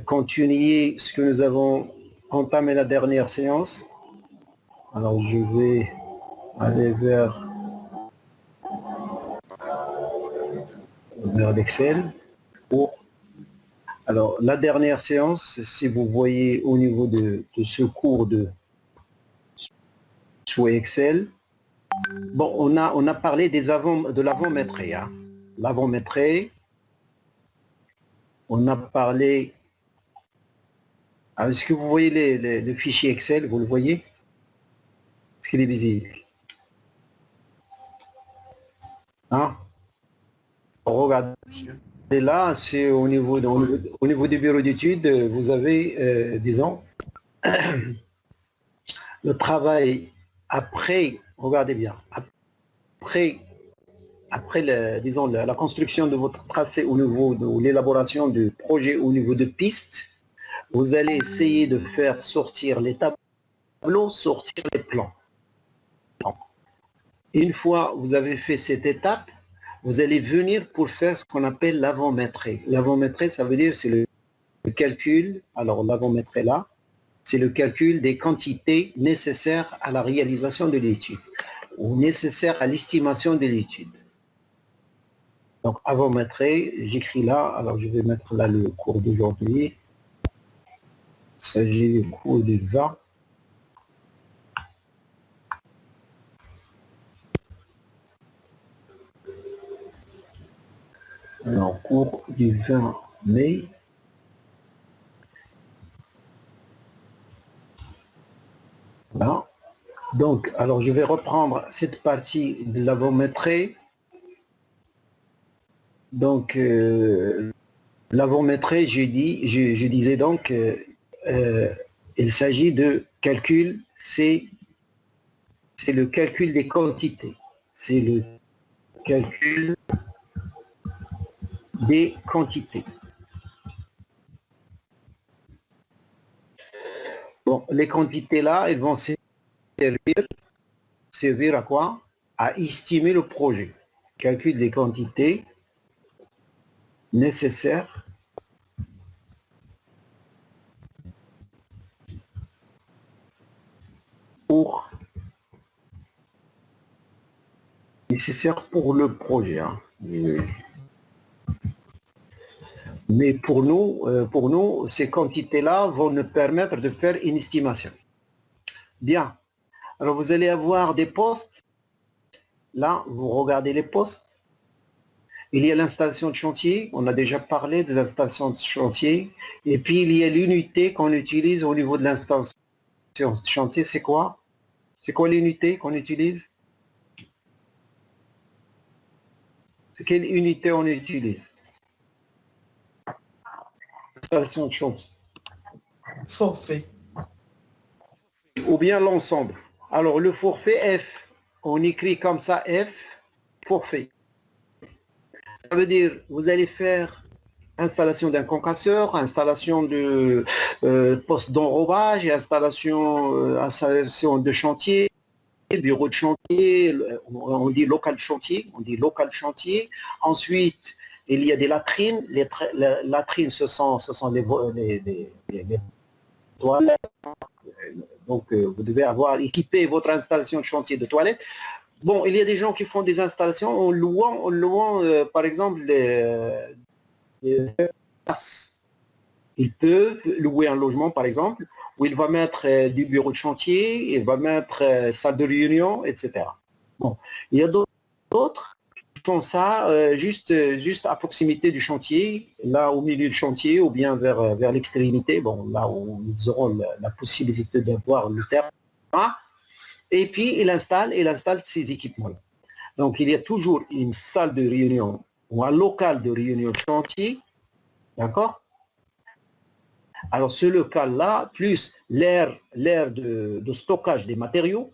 continuer ce que nous avons entamé la dernière séance. Alors je vais aller vers l'Excel. Alors la dernière séance, si vous voyez au niveau de ce cours sous Excel, bon, on a parlé de l'avant-maîtrise. Hein. L'avant-maîtrise, on a parlé. Est-ce que vous voyez le fichier Excel? Vous le voyez? Est-ce qu'il est visible? Hein? Regardez là, c'est au niveau du bureau d'études, vous avez, disons, le travail après, regardez bien, après la construction de votre tracé au niveau de l'élaboration du projet au niveau de piste, vous allez essayer de faire sortir les tableaux, sortir les plans. Une fois que vous avez fait cette étape, vous allez venir pour faire ce qu'on appelle l'avant-maîtrise. L'avant-maîtrise, ça veut dire c'est le calcul, alors l'avant-maîtrise là, c'est le calcul des quantités nécessaires à la réalisation de l'étude ou nécessaires à l'estimation de l'étude. Donc avant-maîtrise, j'écris là, alors je vais mettre là le cours d'aujourd'hui. Il s'agit du cours du 20. Alors, cours du 20 mai. Là. Donc, alors je vais reprendre cette partie de l'avant-maîtrise. Donc, l'avant-maîtrise, je disais donc, il s'agit de calcul, c'est le calcul des quantités. C'est le calcul des quantités. Bon, les quantités là, elles vont servir à quoi? À estimer le projet. Calcul des quantités nécessaires pour le projet. Hein. Mais pour nous, ces quantités-là vont nous permettre de faire une estimation. Bien. Alors, vous allez avoir des postes. Là, vous regardez les postes. Il y a l'installation de chantier. On a déjà parlé de l'installation de chantier. Et puis, il y a l'unité qu'on utilise au niveau de l'installation de chantier. C'est quoi? C'est quoi l'unité qu'on utilise? C'est quelle unité on utilise? Installation de chantier. Forfait. Ou bien l'ensemble. Alors, le forfait F, on écrit comme ça F, forfait. Ça veut dire, vous allez faire installation d'un concasseur, installation de poste d'enrobage, installation de chantier, bureau de chantier, on dit local chantier, Ensuite, il y a des latrines. Les latrines, ce sont les toilettes. Donc, vous devez avoir équipé votre installation de chantier de toilettes. Bon, il y a des gens qui font des installations en louant par exemple, les places. Ils peuvent louer un logement, par exemple, où il va mettre du bureau de chantier, il va mettre salle de réunion, etc. Bon, il y a d'autres qui font ça juste à proximité du chantier, là au milieu du chantier, ou bien vers l'extrémité, bon, là où ils auront la possibilité d'avoir le terrain. Et puis, il installe ces équipements-là. Donc, il y a toujours une salle de réunion ou un local de réunion de chantier, d'accord? Alors, ce local-là, plus l'aire de stockage des matériaux,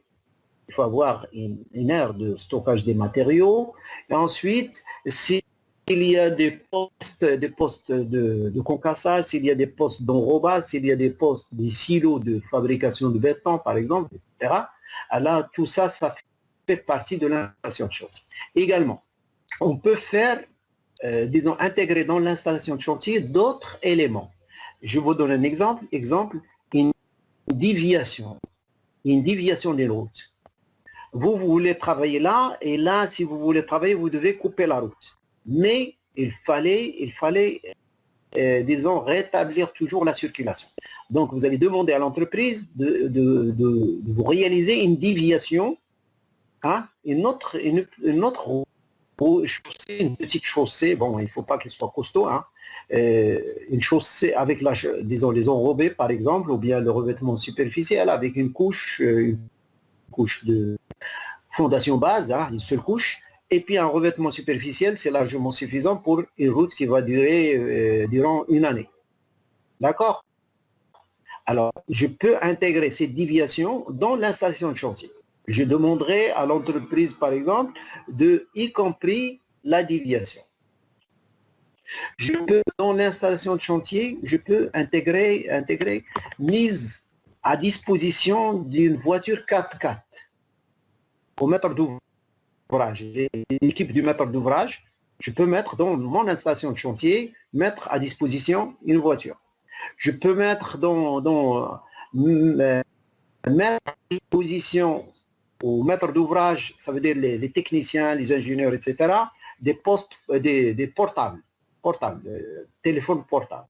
il faut avoir une aire de stockage des matériaux. Et ensuite, s'il y a des postes de concassage, s'il y a des postes d'enrobage, s'il y a des postes, des silos de fabrication de béton, par exemple, etc., alors tout ça, ça fait partie de l'installation de chantier. Également, on peut faire, disons, intégrer dans l'installation de chantier d'autres éléments. Je vous donne un exemple. Une déviation. Une déviation d'une route. Vous voulez travailler là, et là, si vous voulez travailler, vous devez couper la route. Mais il fallait disons, rétablir toujours la circulation. Donc, vous allez demander à l'entreprise de vous réaliser une déviation, hein, une autre chaussée, une petite chaussée, bon, il ne faut pas qu'elle soit costaud, hein, une chaussée avec, disons, les enrobés, par exemple, ou bien le revêtement superficiel avec une couche de fondation base, hein, une seule couche, et puis un revêtement superficiel, c'est largement suffisant pour une route qui va durer durant une année. D'accord? Alors, je peux intégrer cette déviation dans l'installation de chantier. Je demanderai à l'entreprise, par exemple, y compris la déviation. Je peux, dans l'installation de chantier, je peux intégrer mise à disposition d'une voiture 4x4 au maître d'ouvrage. L'équipe du maître d'ouvrage, je peux mettre dans mon installation de chantier, mettre à disposition une voiture. Je peux mettre mettre à disposition au maître d'ouvrage, ça veut dire les techniciens, les ingénieurs, etc., des postes, des portables, téléphones portables.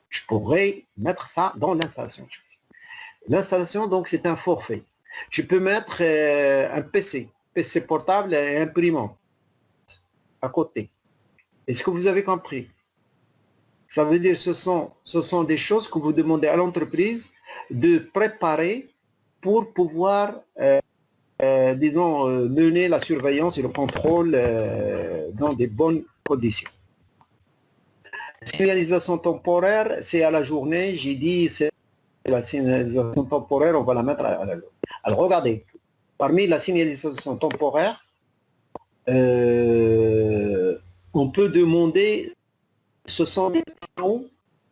Je pourrais mettre ça dans l'installation. L'installation, donc, c'est un forfait. Je peux mettre un PC portable et imprimante à côté. Est-ce que vous avez compris? Ça veut dire que ce sont des choses que vous demandez à l'entreprise de préparer pour pouvoir, disons, mener la surveillance et le contrôle dans des bonnes conditions. Signalisation temporaire, c'est à la journée. J'ai dit, c'est la signalisation temporaire, on va la mettre à la journée. Alors, regardez, parmi la signalisation temporaire, on peut demander, ce sont des panneaux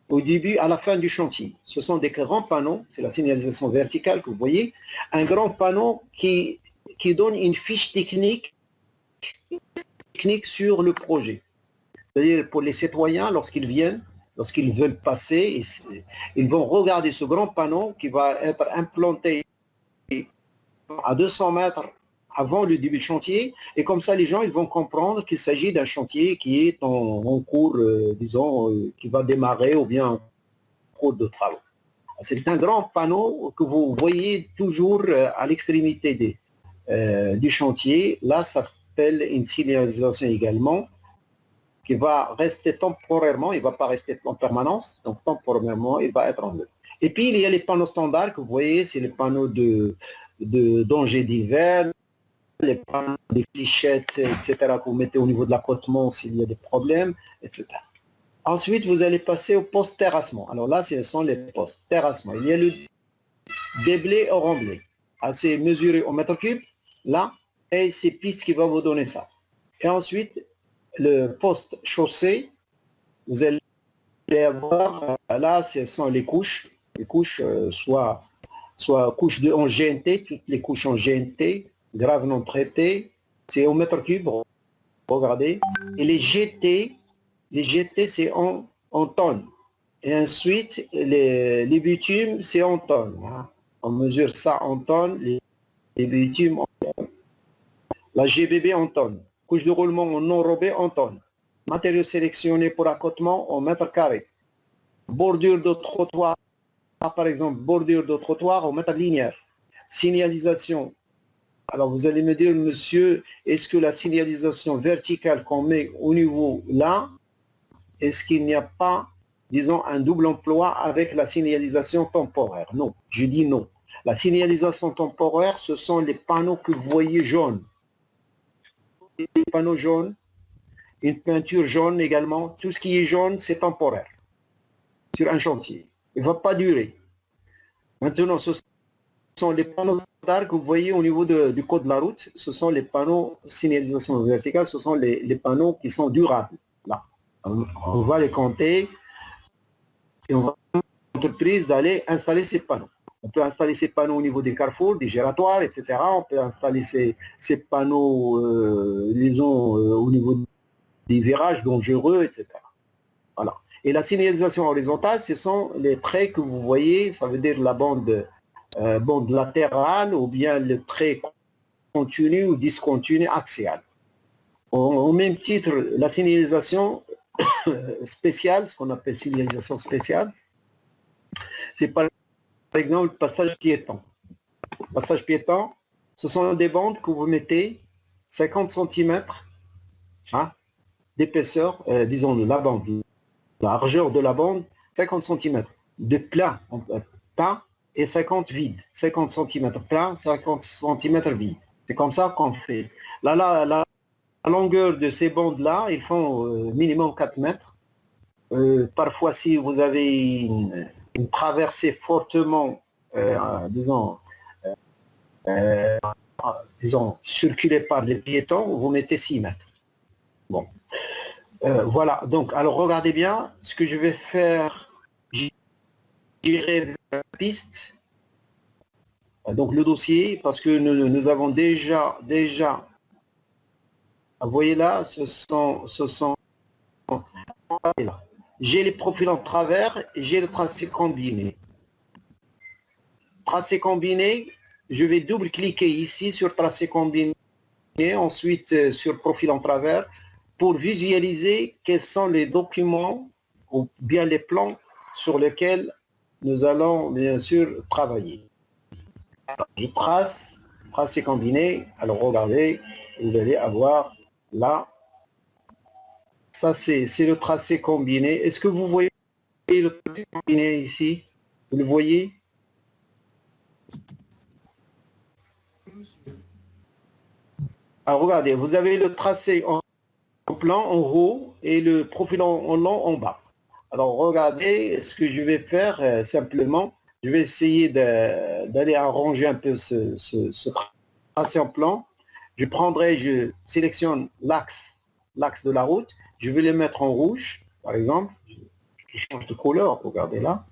au début, à la fin du chantier. Ce sont des grands panneaux, c'est la signalisation verticale que vous voyez, un grand panneau qui donne une fiche technique sur le projet. C'est-à-dire pour les citoyens, lorsqu'ils viennent, lorsqu'ils veulent passer, ils vont regarder ce grand panneau qui va être implanté à 200 mètres avant le début du chantier, et comme ça les gens ils vont comprendre qu'il s'agit d'un chantier qui est en cours, disons, qui va démarrer ou bien en cours de travaux. C'est un grand panneau que vous voyez toujours à l'extrémité du chantier. Là, ça s'appelle une signalisation également, qui va rester temporairement, il ne va pas rester en permanence, donc temporairement, il va être en bleu. Et puis, il y a les panneaux standards que vous voyez, c'est les panneaux de danger divers, les panneaux des fléchettes, etc., que vous mettez au niveau de l'accotement s'il y a des problèmes, etc. Ensuite, vous allez passer au poste terrassement. Alors là, ce sont les postes terrassement. Il y a le déblai au remblai. C'est mesuré au mètre cube, là, et c'est piste qui va vous donner ça. Et ensuite, le poste chaussée, vous allez avoir, là, ce sont les couches soit couches en GNT, toutes les couches en GNT, grave non traité, c'est au mètre cube, regardez. Et les GT c'est en tonnes. Et ensuite, les bitumes, c'est en tonnes. Hein. On mesure ça en tonnes, les bitumes en tonnes. La GBB en tonnes. Couche de roulement en enrobé en tonnes. Matériaux sélectionnés pour accotement en mètre carré. Bordure de trottoir, par exemple, bordure de trottoir en mètre linéaire. Signalisation. Alors vous allez me dire, monsieur, est-ce que la signalisation verticale qu'on met au niveau là, est-ce qu'il n'y a pas, disons, un double emploi avec la signalisation temporaire? Non, je dis non. La signalisation temporaire, ce sont les panneaux que vous voyez jaunes. Les panneaux jaunes, une peinture jaune également, tout ce qui est jaune, c'est temporaire sur un chantier. Il ne va pas durer. Maintenant, ce sont les panneaux standards que vous voyez au niveau du code de la route. Ce sont les panneaux signalisation verticale, ce sont les panneaux qui sont durables. Là. On va les compter et on va l'entreprise d'aller installer ces panneaux. On peut installer ces panneaux au niveau des carrefours, des giratoires, etc. On peut installer ces panneaux, disons, au niveau des virages dangereux, etc. Voilà. Et la signalisation horizontale, ce sont les traits que vous voyez, ça veut dire la bande latérale ou bien le trait continu ou discontinu axial. Au même titre, la signalisation spéciale, ce qu'on appelle signalisation spéciale, c'est par exemple le passage piéton. Passage piéton, ce sont des bandes que vous mettez 50 cm d'épaisseur, disons la bande, la largeur de la bande, 50 cm de plat, plat et 50 vide. 50 cm plat, 50 cm vide. C'est comme ça qu'on fait. La longueur de ces bandes-là, ils font minimum 4 mètres. Parfois, si vous avez une traversée fortement, disons, circulée par les piétons, vous mettez 6 mètres. Bon. Voilà, donc, alors regardez bien, ce que je vais faire, j'irai la piste, donc le dossier, parce que nous avons déjà, vous voyez là, ce sont j'ai les profils en travers, j'ai le tracé combiné. Tracé combiné, je vais double-cliquer ici sur tracé combiné, ensuite sur profil en travers, pour visualiser quels sont les documents ou bien les plans sur lesquels nous allons bien sûr travailler. Alors, je trace, tracé combiné, alors regardez, vous allez avoir là, ça c'est le tracé combiné. Est-ce que vous voyez le tracé combiné ici? Vous le voyez? Alors regardez, vous avez le tracé en plan en haut et le profil en long en bas. Alors regardez, ce que je vais faire simplement, je vais essayer d'aller arranger un peu ce tracé en plan. Je sélectionne l'axe de la route, je vais le mettre en rouge, par exemple. Je change de couleur, regardez là.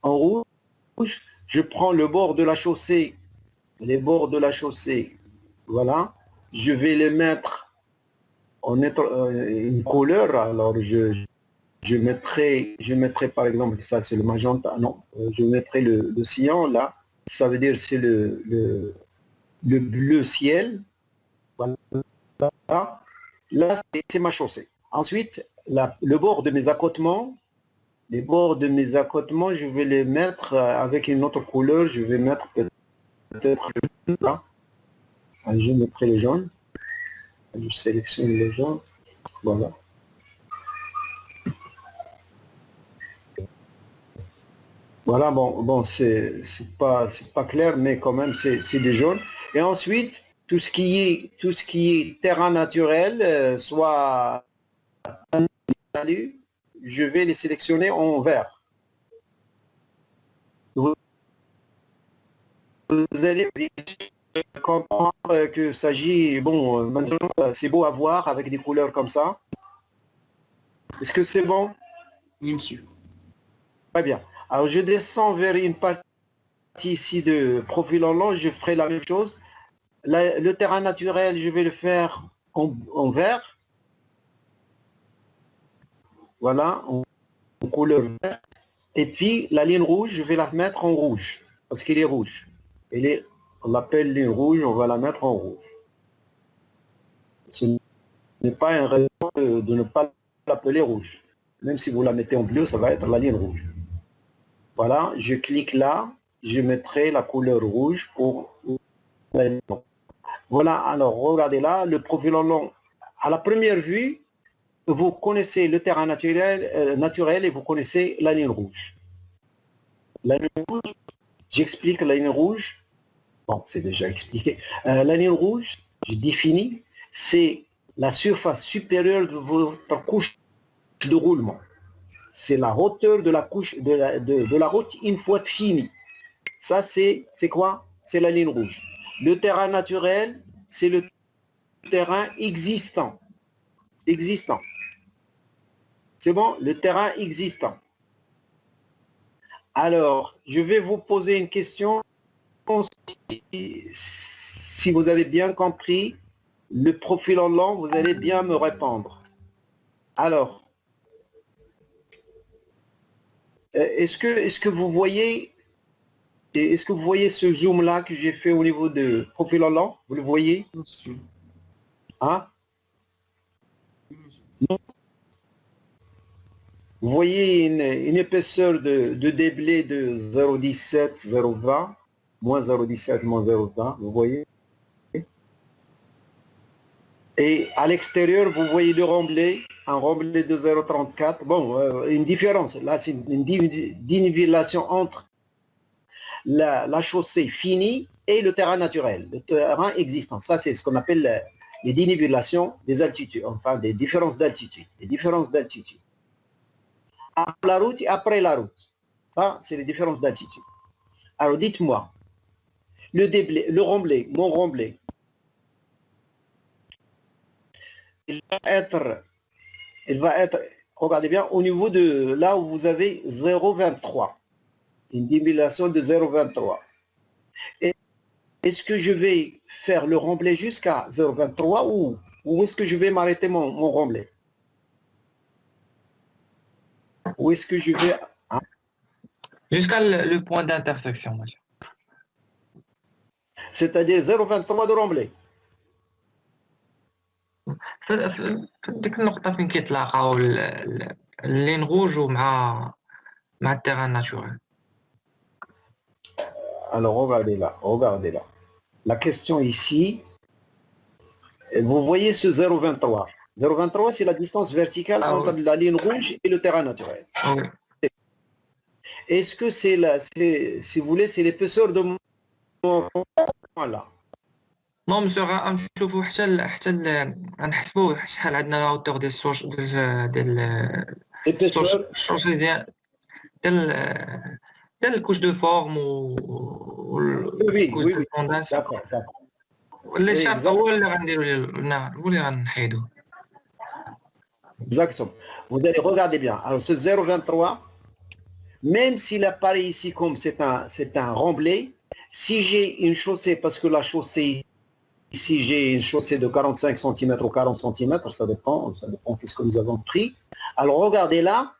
En rouge, je prends le bord de la chaussée, les bords de la chaussée, voilà. Je vais les mettre en une couleur, alors je mettrai par exemple, ça c'est le magenta, non, je mettrai le cyan là, ça veut dire c'est le bleu ciel, voilà. Là c'est ma chaussée. Ensuite, le bord de mes accotements, les bords de mes accotements, je vais les mettre avec une autre couleur, je vais mettre peut-être là, je mettrai le jaune, je sélectionne le jaune, voilà. Voilà, bon, c'est pas clair, mais quand même c'est des jaunes. Et ensuite, tout ce qui est terrain naturel, soit je vais les sélectionner en vert. Vous allez comprendre que s'agit, bon, maintenant c'est beau à voir avec des couleurs comme ça. Est-ce que c'est bon? Oui, monsieur. Très bien. Alors je descends vers une partie ici de profil en long, je ferai la même chose. Le terrain naturel, je vais le faire en vert. Voilà, en couleur verte. Et puis la ligne rouge, je vais la mettre en rouge, parce qu'il est rouge. On l'appelle ligne rouge, on va la mettre en rouge. Ce n'est pas une raison de ne pas l'appeler rouge. Même si vous la mettez en bleu, ça va être la ligne rouge. Voilà, je clique là, je mettrai la couleur rouge pour la ligne. Voilà, alors regardez là, le profil en long. À la première vue, vous connaissez le terrain naturel et vous connaissez la ligne rouge. La ligne rouge, j'explique la ligne rouge. Bon, c'est déjà expliqué. La ligne rouge, je définis, c'est la surface supérieure de votre couche de roulement. C'est la hauteur de la couche de la route une fois finie. Ça, c'est quoi? C'est la ligne rouge. Le terrain naturel, c'est le terrain existant. C'est bon, le terrain existant. Alors, je vais vous poser une question. Si vous avez bien compris le profil en long, vous allez bien me répondre. Alors, Est-ce que vous voyez, est-ce que vous voyez ce zoom là que j'ai fait au niveau de profil Hollande? Vous le voyez? Monsieur. Hein? Vous voyez une épaisseur de déblai de 0,17, 0,20, moins 0,17, moins 0,20, vous voyez? Et à l'extérieur, vous voyez le remblai, un remblai de 0,34. Bon, une différence. Là, c'est une dénivellation entre la chaussée finie et le terrain naturel, le terrain existant. Ça, c'est ce qu'on appelle les dénivellations des altitudes, enfin des différences d'altitude. Les différences d'altitude. Avant la route et après la route. Ça, c'est les différences d'altitude. Alors, dites-moi, le déblai, le remblai, mon remblai, il va être, regardez bien, au niveau de là où vous avez 0,23. Une dénivellation de 0,23. Est-ce que je vais faire le remblai jusqu'à 0,23 ou est-ce que je vais m'arrêter mon remblai? Ou est-ce que je vais... Hein? Jusqu'à le point d'intersection, monsieur. C'est-à-dire 0,23 de remblai. ديك النقطة فين كيتلاقاو اللين روج مع التيران ناتورال. Alors regardez là, regardez là. La question ici, vous voyez ce 0,23. 0,23 c'est la distance verticale entre la ligne rouge et le terrain naturel. Oui. Est-ce que c'est si vous voulez, c'est l'épaisseur de mon là? نو مسيو غنشوفو حتى غنحسبو شحال عندنا لا هوتور ديال L'épaisseur, الشوشي ديال الكوش دو فورم والكوش دو فونداسيون. d'accord, d'accord. اللي شاط هو اللي غنديرو هو اللي غنحيدو. Exactement. Vous allez regarder bien. Alors ce 0,23, même s'il apparaît ici comme c'est un remblai, si j'ai une chaussée, parce que la chaussée ici j'ai une chaussée de 45 cm ou 40 cm, ça dépend de ce que nous avons pris. Alors regardez là,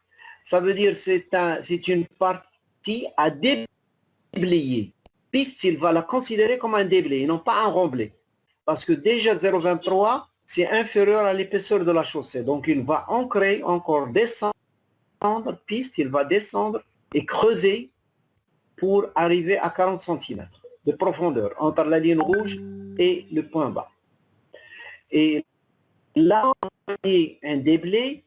ça veut dire c'est une partie à déblayer. Piste, il va la considérer comme un déblai, non pas un remblai. Parce que déjà 0,23, c'est inférieur à l'épaisseur de la chaussée. Donc il va ancrer, encore descendre, piste, il va descendre et creuser pour arriver à 40 cm de profondeur entre la ligne rouge et le point bas. Et là, un déblai,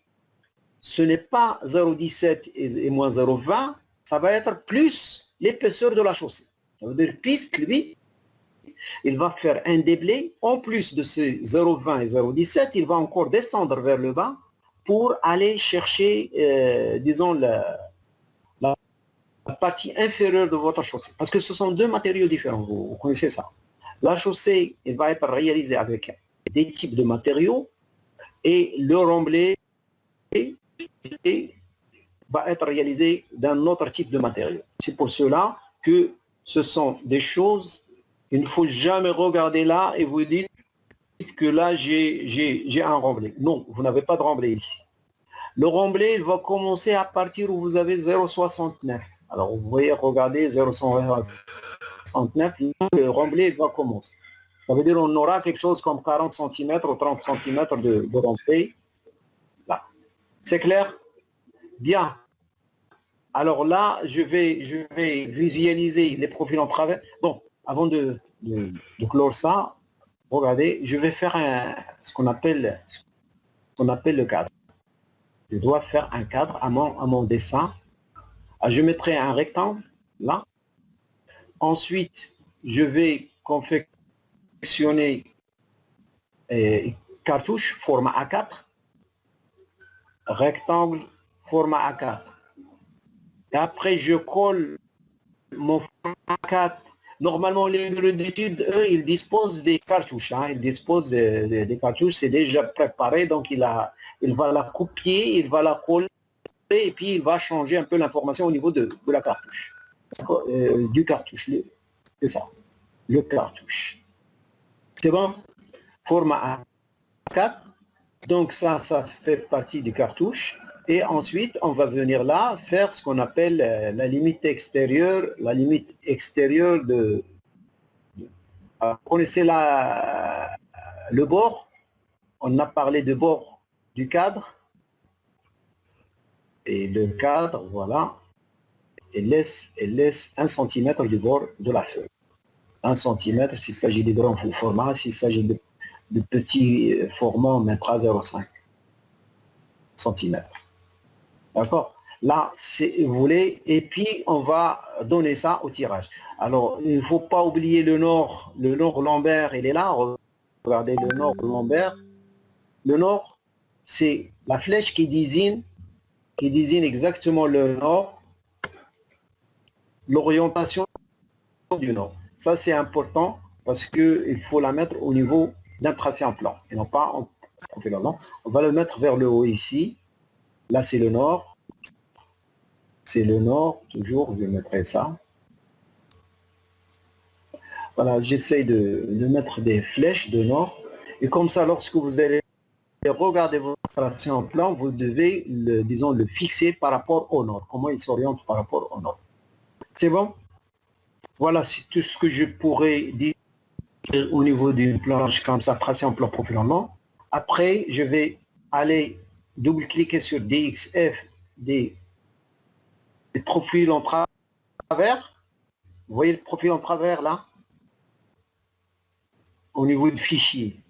ce n'est pas 0,17 et moins 0,20, ça va être plus l'épaisseur de la chaussée. Ça veut dire piste, lui, il va faire un déblai, en plus de ces 0,20 et 0,17, il va encore descendre vers le bas pour aller chercher, disons, la partie inférieure de votre chaussée. Parce que ce sont deux matériaux différents, vous connaissez ça. La chaussée, elle va être réalisée avec des types de matériaux et le remblai va être réalisé d'un autre type de matériau. C'est pour cela que ce sont des choses, il ne faut jamais regarder là et vous dites que là j'ai un remblai. Non, vous n'avez pas de remblai ici. Le remblai, il va commencer à partir où vous avez 0,69. Alors vous voyez, regardez 0,69, le remblai il va commencer. Ça veut dire qu'on aura quelque chose comme 40 cm ou 30 cm de remblai. Là. C'est clair? Bien. Alors là, je vais visualiser les profils en travers. Bon, avant de clore ça, regardez, je vais faire ce qu'on appelle le cadre. Je dois faire un cadre à mon dessin. Je mettrai un rectangle là. Ensuite, je vais confectionner cartouche format A4, rectangle format A4. Et après, je colle mon format A4. Normalement, les bureaux d'études, eux, ils disposent des cartouches. Hein. Ils disposent des cartouches, c'est déjà préparé, donc il va la copier, il va la coller, et puis il va changer un peu l'information au niveau de la cartouche. Du cartouche, c'est ça, le cartouche. C'est bon? Format A4. Donc ça fait partie du cartouche. Et ensuite, on va venir là faire ce qu'on appelle la limite extérieure de... Vous connaissez le bord? On a parlé de bord du cadre. Et le cadre, voilà, il laisse 1 cm du bord de la feuille. 1 cm s'il s'agit de grands formats, s'il s'agit de petits formats, on mettra 0,5 cm. D'accord? Là, vous voulez, et puis on va donner ça au tirage. Alors, il ne faut pas oublier le nord lombaire, il est là. Regardez le nord lombaire. Le nord, c'est la flèche qui désigne exactement le nord, l'orientation du nord. Ça, c'est important parce qu'il faut la mettre au niveau d'un tracé en plan et non pas en profil en plan. On va le mettre vers le haut ici. Là, c'est le nord. C'est le nord, toujours, je mettrai ça. Voilà, j'essaye de mettre des flèches de nord. Et comme ça, lorsque vous allez regarder votre tracé en plan, vous devez, le fixer par rapport au nord. Comment il s'oriente par rapport au nord. C'est bon? Voilà, c'est tout ce que je pourrais dire au niveau d'une planche comme ça, tracé en plan profil en plan. Après, je vais aller double-cliquer sur DXF, des profils en travers. Vous voyez le profil en travers là? Au niveau du fichier.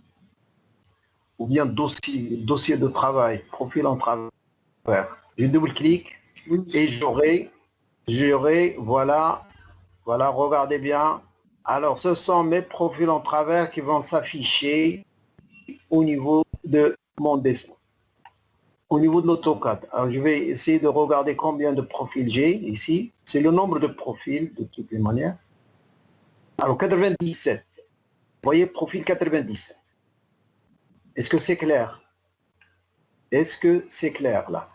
Ou bien dossier de travail, profil en travers. Je double-clique et j'aurai, voilà, regardez bien. Alors, ce sont mes profils en travers qui vont s'afficher au niveau de mon dessin. Au niveau de l'AutoCAD. Alors, je vais essayer de regarder combien de profils j'ai ici. C'est le nombre de profils, de toutes les manières. Alors, 97. Vous voyez, profil 97. Est-ce que c'est clair? Est-ce que c'est clair, là?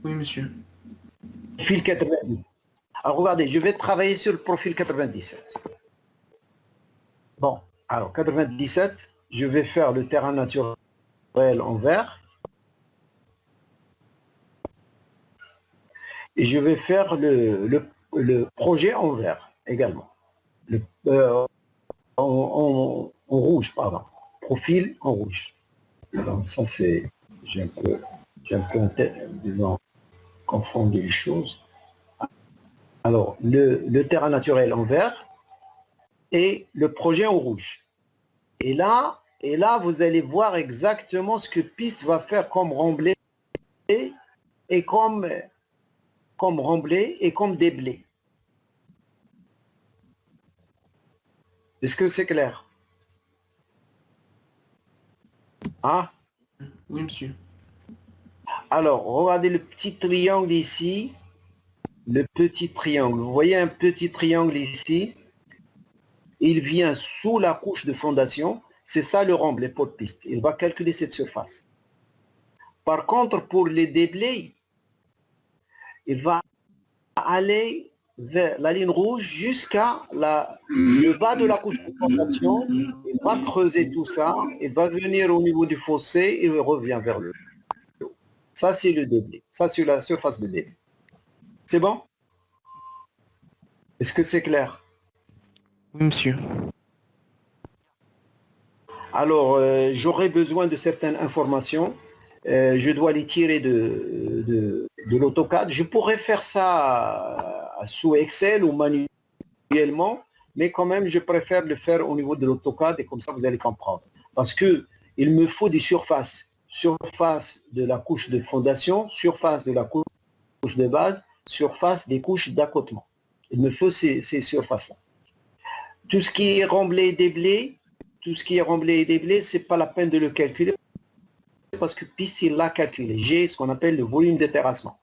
Oui, monsieur. Profil 97. Alors, regardez, je vais travailler sur le profil 97. Bon, alors, 97, je vais faire le terrain naturel en vert. Et je vais faire le projet en vert également. En rouge, pardon. Profil en rouge. Alors, ça c'est... J'ai un peu disons, confondu les choses. Alors, le terrain naturel en vert et le projet en rouge. Et là, vous allez voir exactement ce que Piste va faire comme remblai et comme remblai et comme déblai. Est-ce que c'est clair? Hein? Oui, monsieur. Alors, regardez le petit triangle ici. Le petit triangle. Vous voyez un petit triangle ici? Il vient sous la couche de fondation. C'est ça le remblai pour piste. Il va calculer cette surface. Par contre, pour les déblais, il va aller vers la ligne rouge jusqu'à le bas de la couche de fondation. Il va creuser tout ça. Il va venir au niveau du fossé et il revient vers le haut. Ça, c'est le déblai. Ça, c'est la surface de déblai. C'est bon? Est-ce que c'est clair? Oui, monsieur. Alors, j'aurai besoin de certaines informations. Je dois les tirer de l'AutoCAD. Je pourrais faire ça sous Excel ou manuellement, mais quand même, je préfère le faire au niveau de l'AutoCAD et comme ça, vous allez comprendre. Parce que il me faut des surfaces. Surface de la couche de fondation, surface de la couche de base, surface des couches d'accotement. Il me faut ces surfaces-là. Tout ce qui est remblai et déblai, c'est pas la peine de le calculer parce que Piste, il l'a calculé. J'ai ce qu'on appelle le volume de terrassement.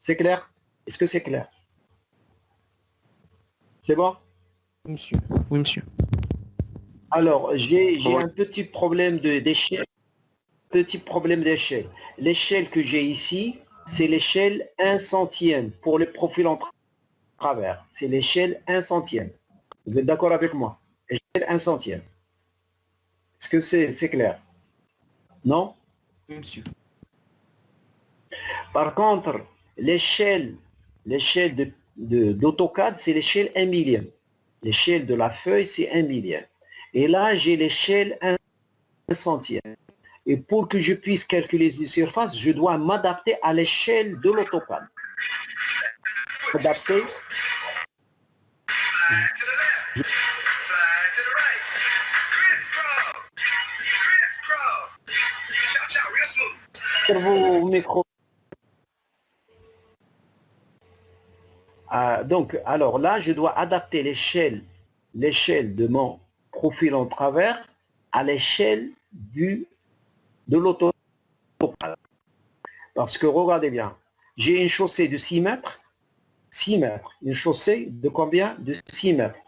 C'est clair? Est-ce que c'est clair? C'est bon? Oui, monsieur. Oui, monsieur. Alors, j'ai un petit problème d'échelle. L'échelle que j'ai ici, c'est l'échelle 1 centième pour les profils en travers. C'est l'échelle 1 centième. Vous êtes d'accord avec moi? Échelle 1 centième. Est-ce que c'est clair? Non? Oui, monsieur. Par contre, l'échelle d'AutoCAD, c'est l'échelle 1 millième. L'échelle de la feuille, c'est 1 millième. Et là, j'ai l'échelle 1 centième. Et pour que je puisse calculer les surfaces, je dois m'adapter à l'échelle de l'AutoCAD. Adapter. Vos micros. Donc, alors là, je dois adapter l'échelle de mon profil en travers à l'échelle de l'AutoCAD. Parce que regardez bien, j'ai une chaussée de 6 mètres, 6 mètres. Une chaussée de combien? De 6 mètres.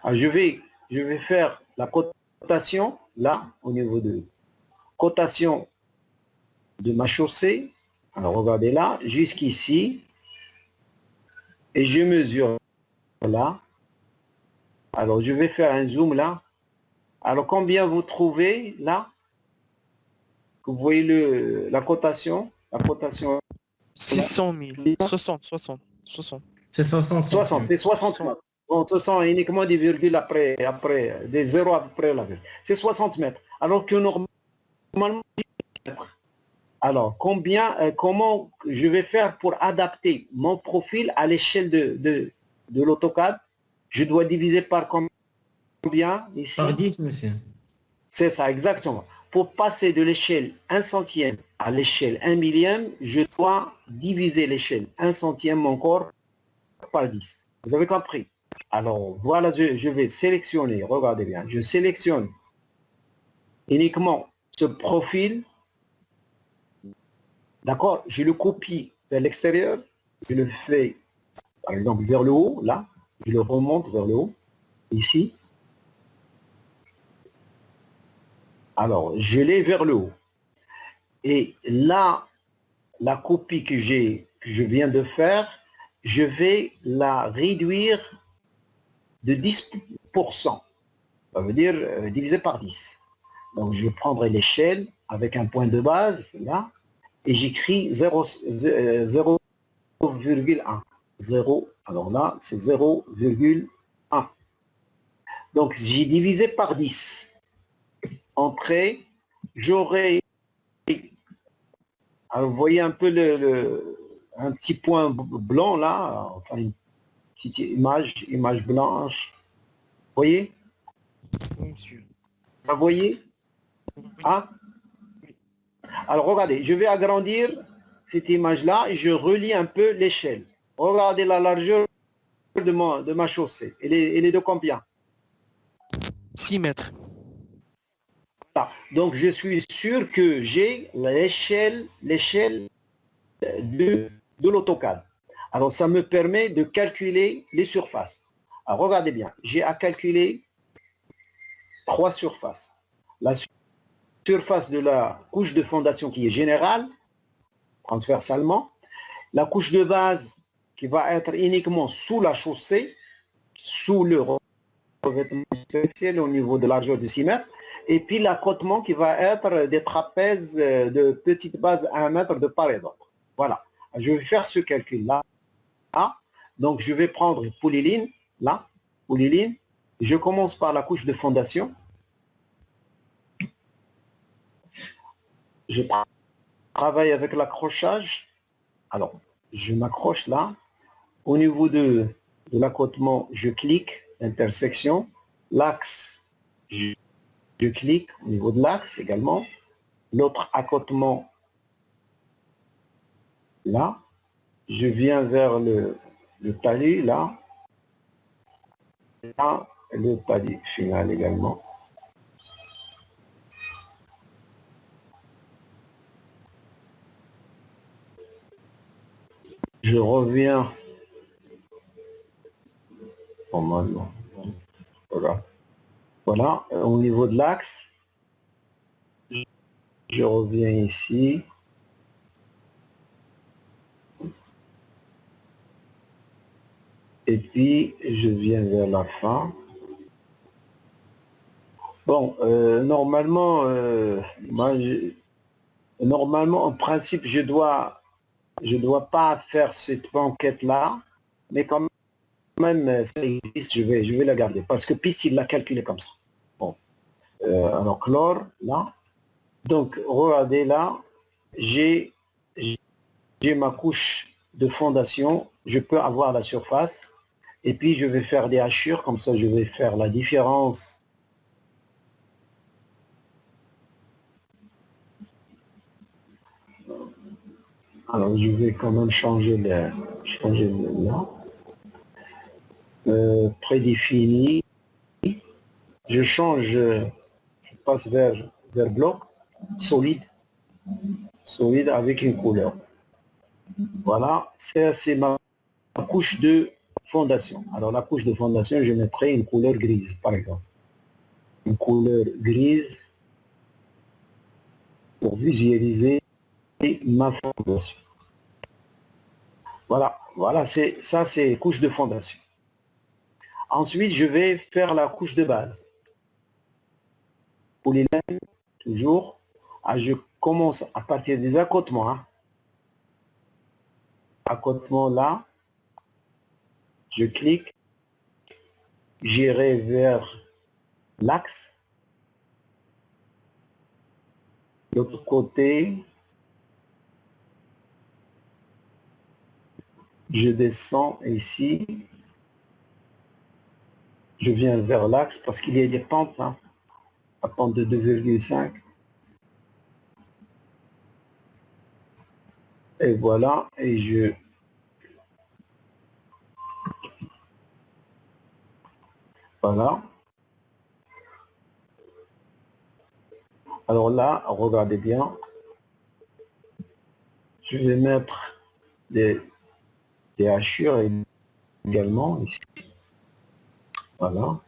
Alors, je vais faire la cotation, là, au niveau de cotation de ma chaussée. Alors, regardez là, jusqu'ici. Et je mesure là. Alors, je vais faire un zoom là. Alors, combien vous trouvez là? Vous voyez la cotation? La cotation 600 000. 60, 60, 60. C'est 60 60, centimes. c'est 60 mètres. Bon, ce sont uniquement des virgules après des zéros après la virgule. C'est 60 mètres. Alors que normalement, alors comment je vais faire pour adapter mon profil à l'échelle de l'AutoCAD? Je dois diviser par combien ici? Par 10, monsieur. C'est ça, exactement. Pour passer de l'échelle 1 centième à l'échelle 1 millième, je dois diviser l'échelle 1 centième encore par 10. Vous avez compris? Alors, voilà, je vais sélectionner, regardez bien, je sélectionne uniquement ce profil, d'accord? Je le copie vers l'extérieur, je le fais, par exemple, vers le haut, là, je le remonte vers le haut, ici. Alors, je l'ai vers le haut. Et là, la copie que je viens de faire, je vais la réduire de 10%. Ça veut dire divisé par 10. Donc, je prendrai l'échelle avec un point de base, là, et j'écris 0,1. 0, alors là, c'est 0,1. Donc, j'ai divisé par 10. Entrée, j'aurai, alors vous voyez un peu un petit point blanc là, enfin une petite image blanche. Vous voyez? Oui, monsieur. Vous voyez? Ah? Alors regardez, je vais agrandir cette image-là et je relie un peu l'échelle. Regardez la largeur de ma chaussée. Elle est de combien? 6 mètres. Voilà. Donc je suis sûr que j'ai l'échelle de l'AutoCAD. Alors ça me permet de calculer les surfaces. Alors regardez bien, j'ai à calculer 3 surfaces. La surface de la couche de fondation qui est générale, transversalement, la couche de base qui va être uniquement sous la chaussée, sous le revêtement superficiel au niveau de largeur de 6 mètres, et puis l'accotement qui va être des trapèzes de petite base à 1 mètre de part et d'autre. Voilà, je vais faire ce calcul-là. Donc je vais prendre polyline, là, polyline, je commence par la couche de fondation. Je travaille avec l'accrochage. Alors, je m'accroche là. Au niveau de l'accotement, je clique, intersection. L'axe, je clique au niveau de l'axe également. L'autre accotement, là. Je viens vers le talus, là. Là, le talus final également. Je reviens. Normalement. Voilà. Voilà, au niveau de l'axe, je reviens ici. Et puis, je viens vers la fin. Bon, normalement, normalement, en principe, je dois je dois pas faire cette banquette-là, mais quand même, ça existe, je vais la garder. Parce que piste, il l'a calculé comme ça. Bon. Alors, chlore, là. Donc, regardez là, j'ai ma couche de fondation, je peux avoir la surface, et puis je vais faire des hachures, comme ça je vais faire la différence. Alors, je vais quand même changer là. Prédéfini. Je change, je passe vers bloc solide, solide avec une couleur. Voilà, c'est ma couche de fondation. Alors la couche de fondation, je mettrai une couleur grise, par exemple. Une couleur grise pour visualiser ma fondation. Voilà, voilà, ça c'est couche de fondation. Ensuite, je vais faire la couche de base. Polylène, toujours. Ah, je commence à partir des accotements. Hein. Accotement là, je clique, j'irai vers l'axe. L'autre côté, je descends ici, je viens vers l'axe parce qu'il y a des pentes, hein, à pente de 2,5. Et voilà, et je... Voilà. Alors là, regardez bien, je vais mettre des hachures également ici. Voilà.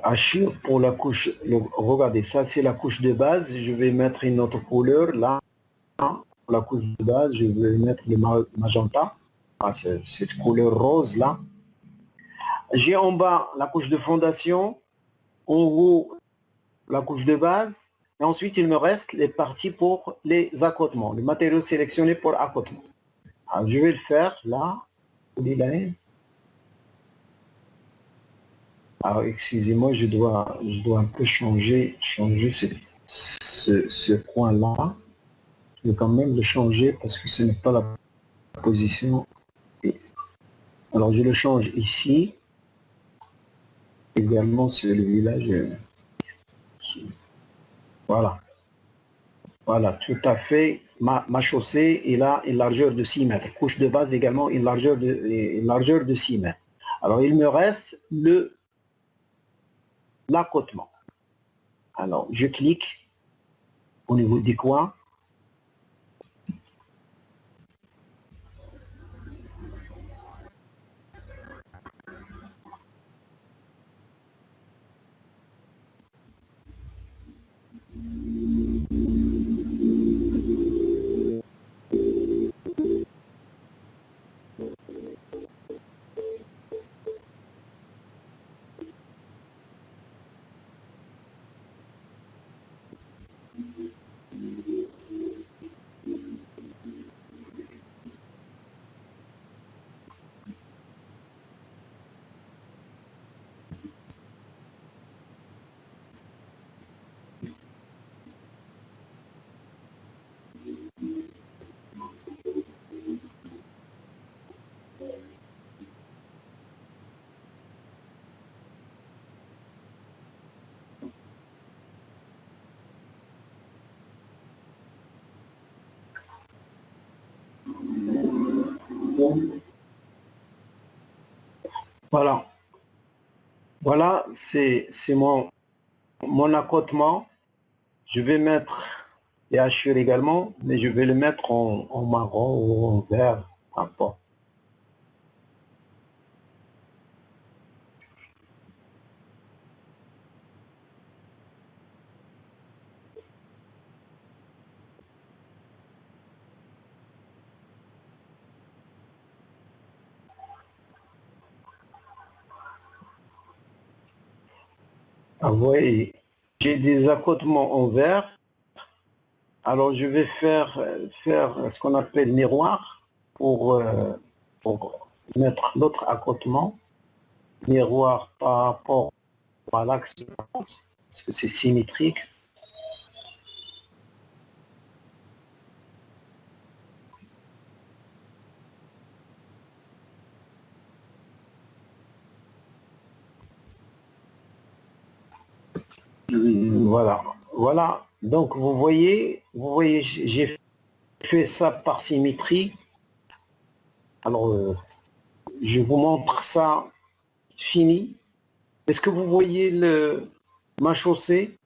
Hachure pour la couche, regardez, ça c'est la couche de base, je vais mettre une autre couleur là. Pour la couche de base, je vais mettre le magenta, cette couleur rose là. J'ai en bas la couche de fondation, en haut la couche de base, et ensuite il me reste les parties pour les accotements, les matériaux sélectionnés pour accotement. Alors, je vais le faire là. Alors excusez-moi, je dois un peu changer ce coin-là. Je vais quand même le changer parce que ce n'est pas la position. Alors je le change ici. Également celui-là, voilà. Voilà, tout à fait. Ma chaussée est là une largeur de 6 mètres. Couche de base également une largeur de 6 mètres. Alors il me reste l'accotement. Alors je clique au niveau du coin. Voilà. Voilà, c'est mon accotement. Je vais mettre les hachures également, mais je vais le mettre en marron ou en vert, peu importe. Ah, vous voyez, j'ai des accotements en vert. Alors je vais faire ce qu'on appelle miroir pour mettre l'autre accotement. Miroir par rapport à l'axe parce que c'est symétrique. Voilà, voilà. Donc vous voyez, j'ai fait ça par symétrie. Alors je vous montre ça fini. Est-ce que vous voyez ma chaussée?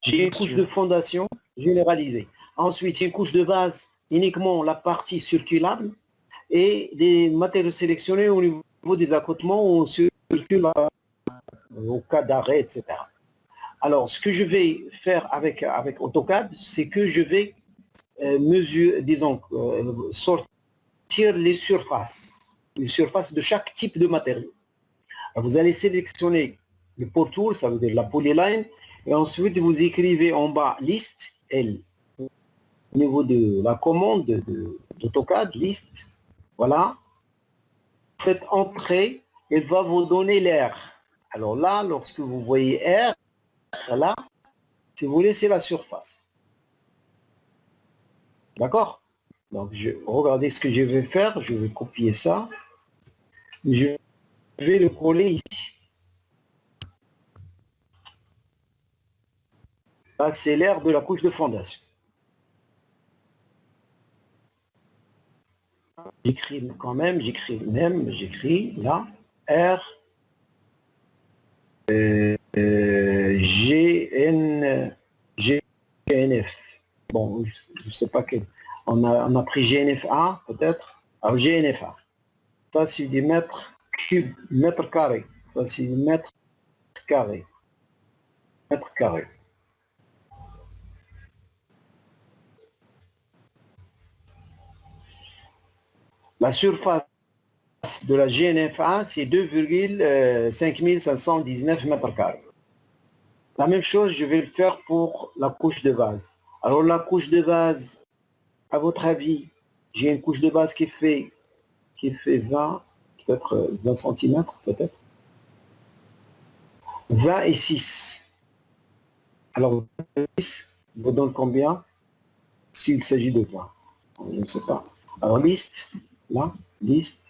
J'ai une couche de fondation généralisée. Ensuite, une couche de base, uniquement la partie circulable, et des matériaux sélectionnés au niveau des accotements où on circule au cas d'arrêt, etc. Alors, ce que je vais faire avec AutoCAD, c'est que je vais sortir les surfaces de chaque type de matériau. Alors, vous allez sélectionner le pourtour, ça veut dire la polyline, et ensuite vous écrivez en bas liste, L, au niveau de la commande d'AutoCAD, liste, voilà. Vous faites entrer, elle va vous donner l'air. Alors là, lorsque vous voyez R, là, si vous voulez, c'est la surface. D'accord? Donc, regardez ce que je vais faire. Je vais copier ça. Je vais le coller ici. Là, c'est l'air de la couche de fondation. J'écris quand même, j'écris là, R, GNF. Bon, je ne sais pas quel. On a pris GNFA, peut-être. Alors, GNFA. Ça, c'est des mètres cubes, mètres carrés. Ça, c'est des mètres carrés. Mètres carrés. La surface de la GNFA, c'est 2,5519 mètres carrés. La même chose, je vais le faire pour la couche de base. Alors, la couche de base, à votre avis, j'ai une couche de base qui fait 20, peut-être 20 cm, peut-être. 20 et 6. Alors, 10 vous donne combien s'il s'agit de 20? Je ne sais pas. Alors, liste, là, liste.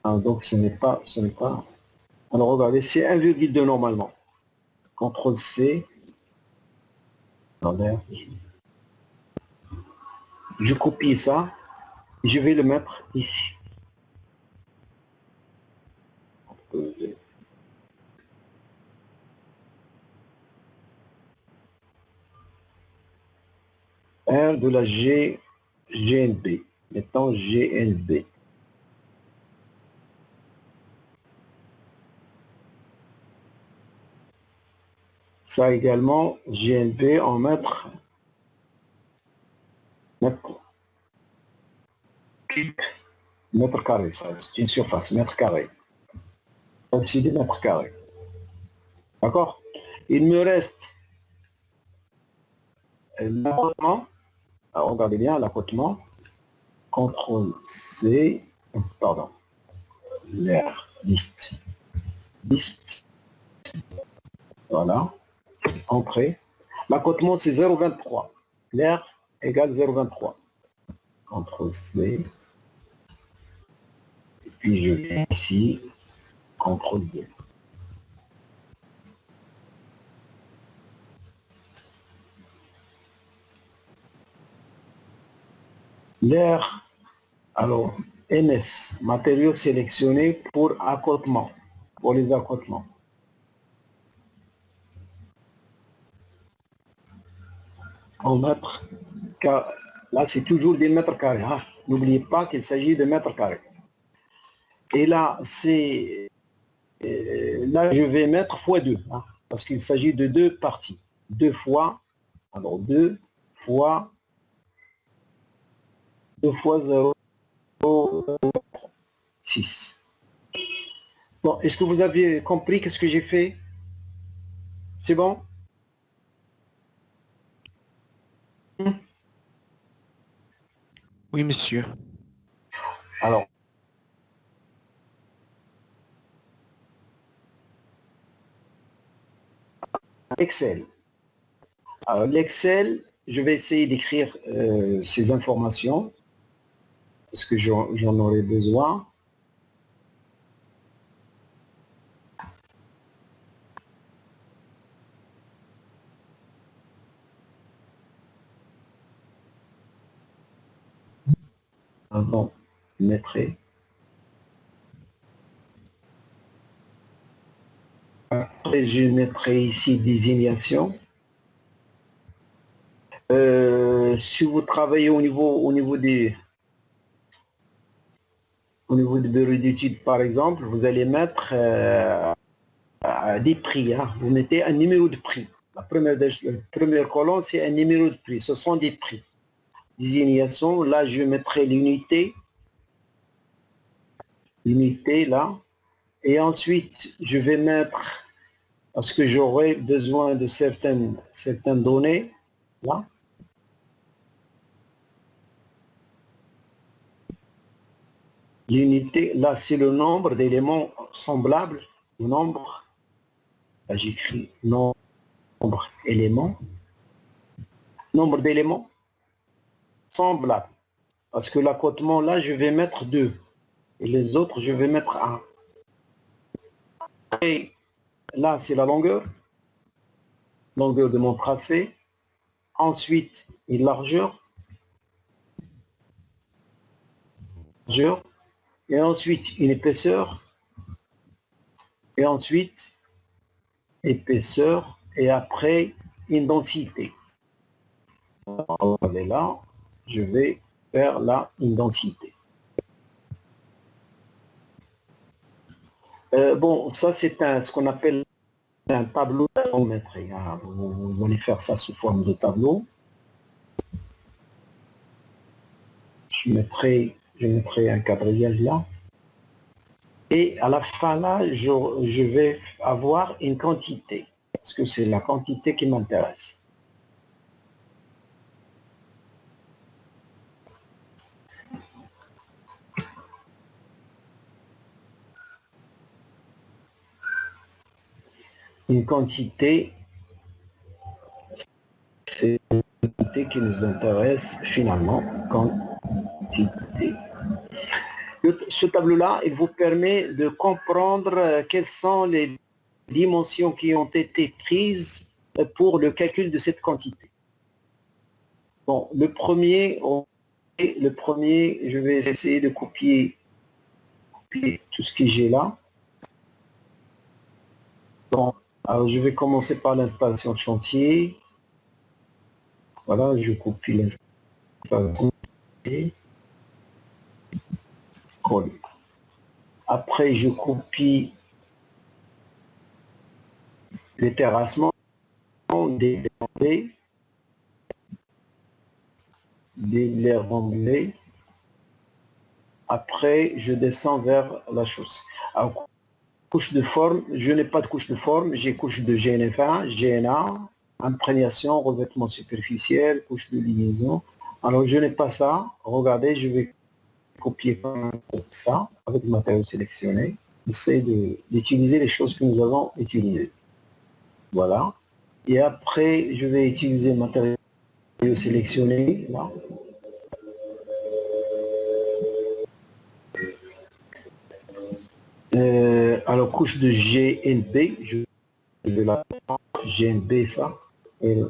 Ah, donc, ce n'est pas. Alors, regardez, c'est 1,2 normalement. CTRL C. Je copie ça. Et je vais le mettre ici. R de la GNB. Mettons GNB. Ça également, GNB en mètre carré, ça, c'est une surface, mètre carré. C'est des mètres carrés. D'accord? Il me reste l'accotement. Regardez bien l'accotement. CTRL C, pardon, l'air, liste. Liste. Voilà. Entrée. L'accotement, c'est 0,23. L'air égale 0,23. CTRL C. Et puis je viens ici, CTRL V. L'air, alors, MS, matériaux sélectionnés pour accotement, pour les accotements. En mètres, là c'est toujours des mètres carrés. Hein. N'oubliez pas qu'il s'agit de mètres carrés. Et là, là je vais mettre x2, hein, parce qu'il s'agit de deux parties. 2 fois, alors 2 fois 0,6. Bon, est-ce que vous avez compris qu'est-ce que j'ai fait? C'est bon? Oui, monsieur. Alors, Excel. Alors, l'Excel, je vais essayer d'écrire ces informations parce que j'en aurai besoin. Avant, je mettrai. Après, je mettrai ici désignation. Si vous travaillez au niveau du bureau d'études, par exemple, vous allez mettre des prix. Hein. Vous mettez un numéro de prix. La première colonne, c'est un numéro de prix. Ce sont des prix. Désignation, là, je mettrai l'unité. L'unité, là. Et ensuite, je vais mettre, parce que j'aurai besoin de certaines données, là. L'unité, là, c'est le nombre d'éléments semblables. Le nombre, là, j'écris nombre éléments. Nombre d'éléments semblables. Parce que l'accotement, là, je vais mettre 2. Et les autres, je vais mettre 1. Et là, c'est la longueur. Longueur de mon tracé. Ensuite, une largeur. Et ensuite, une épaisseur. Et ensuite, épaisseur. Et après, une densité. Et là, je vais faire la densité. Bon, ça, c'est ce qu'on appelle un tableau thermométrique. Hein. Vous allez faire ça sous forme de tableau. Je mettrai un quadrillage là. Et à la fin là, je vais avoir une quantité. Parce que c'est la quantité qui m'intéresse. Une quantité, c'est une quantité qui nous intéresse finalement. Quantité. Ce tableau-là, il vous permet de comprendre quelles sont les dimensions qui ont été prises pour le calcul de cette quantité. Bon, le premier, je vais essayer de copier tout ce que j'ai là. Bon, alors je vais commencer par l'installation de chantier. Voilà, je copie l'installation de chantier. Colle. Après, je copie les terrassements des l'air d'emblée. Après, je descends vers la chaussée. Alors, couche de forme, je n'ai pas de couche de forme, j'ai couche de GNFA, GNA, imprégnation, revêtement superficiel, couche de liaison. Alors, je n'ai pas ça. Regardez, je vais copier ça avec le matériau sélectionné. J'essaie d'utiliser les choses que nous avons utilisées. Voilà. Et après, je vais utiliser le matériau sélectionné. Là. Alors, couche de GNB, je vais la GNB, ça. Et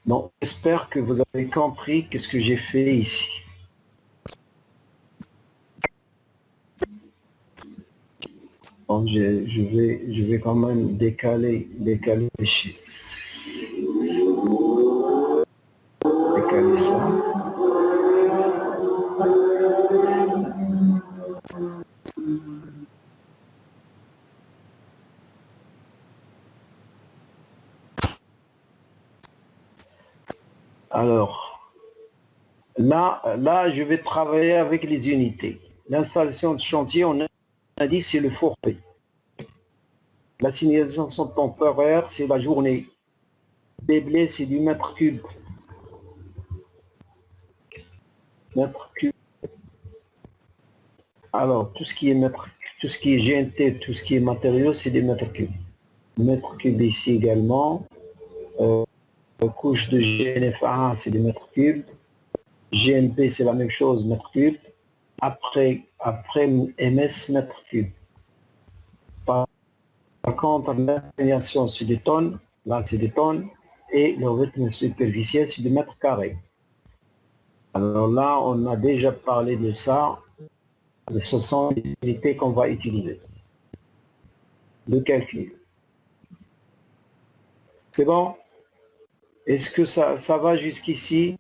bon, j'espère que vous avez compris ce que j'ai fait ici. Bon, je vais quand même décaler ça. Alors, là, je vais travailler avec les unités. l'installation de chantier, on a dit c'est le forfait. La signalisation temporaire, c'est la journée. Déblai, c'est du mètre cube. Mètre cube. Alors, tout ce qui est GNT, tout ce qui est matériaux, c'est des mètres cubes. Mètre cube ici également. Couche de GNFA, c'est des mètres cubes. GNP, c'est la même chose, mètre cube. Après MS, mètre cube. Par contre, l'indignation, c'est des tonnes. Là, c'est des tonnes. Et le rythme superficiel, c'est des mètres carrés. Alors là, on a déjà parlé de ça. Ce sont les unités qu'on va utiliser. De calcul. C'est bon? Est-ce que ça va jusqu'ici?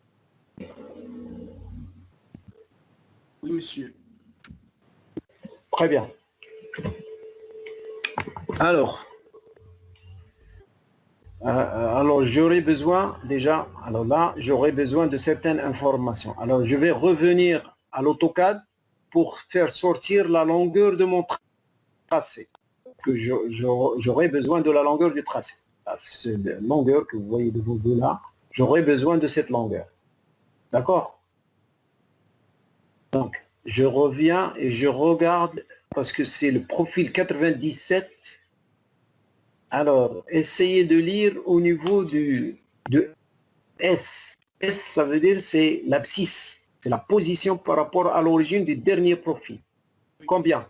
Oui, monsieur. Très bien. Alors j'aurais besoin déjà, alors là, j'aurais besoin de certaines informations. Alors, je vais revenir à l'AutoCAD pour faire sortir la longueur de mon tracé. Que j'aurais besoin de la longueur du tracé. Cette longueur que vous voyez devant vous là, j'aurais besoin de cette longueur. D'accord? Donc, je reviens et je regarde, parce que c'est le profil 97. Alors, essayez de lire au niveau de S. S, ça veut dire c'est l'abscisse. C'est la position par rapport à l'origine du dernier profil. Combien?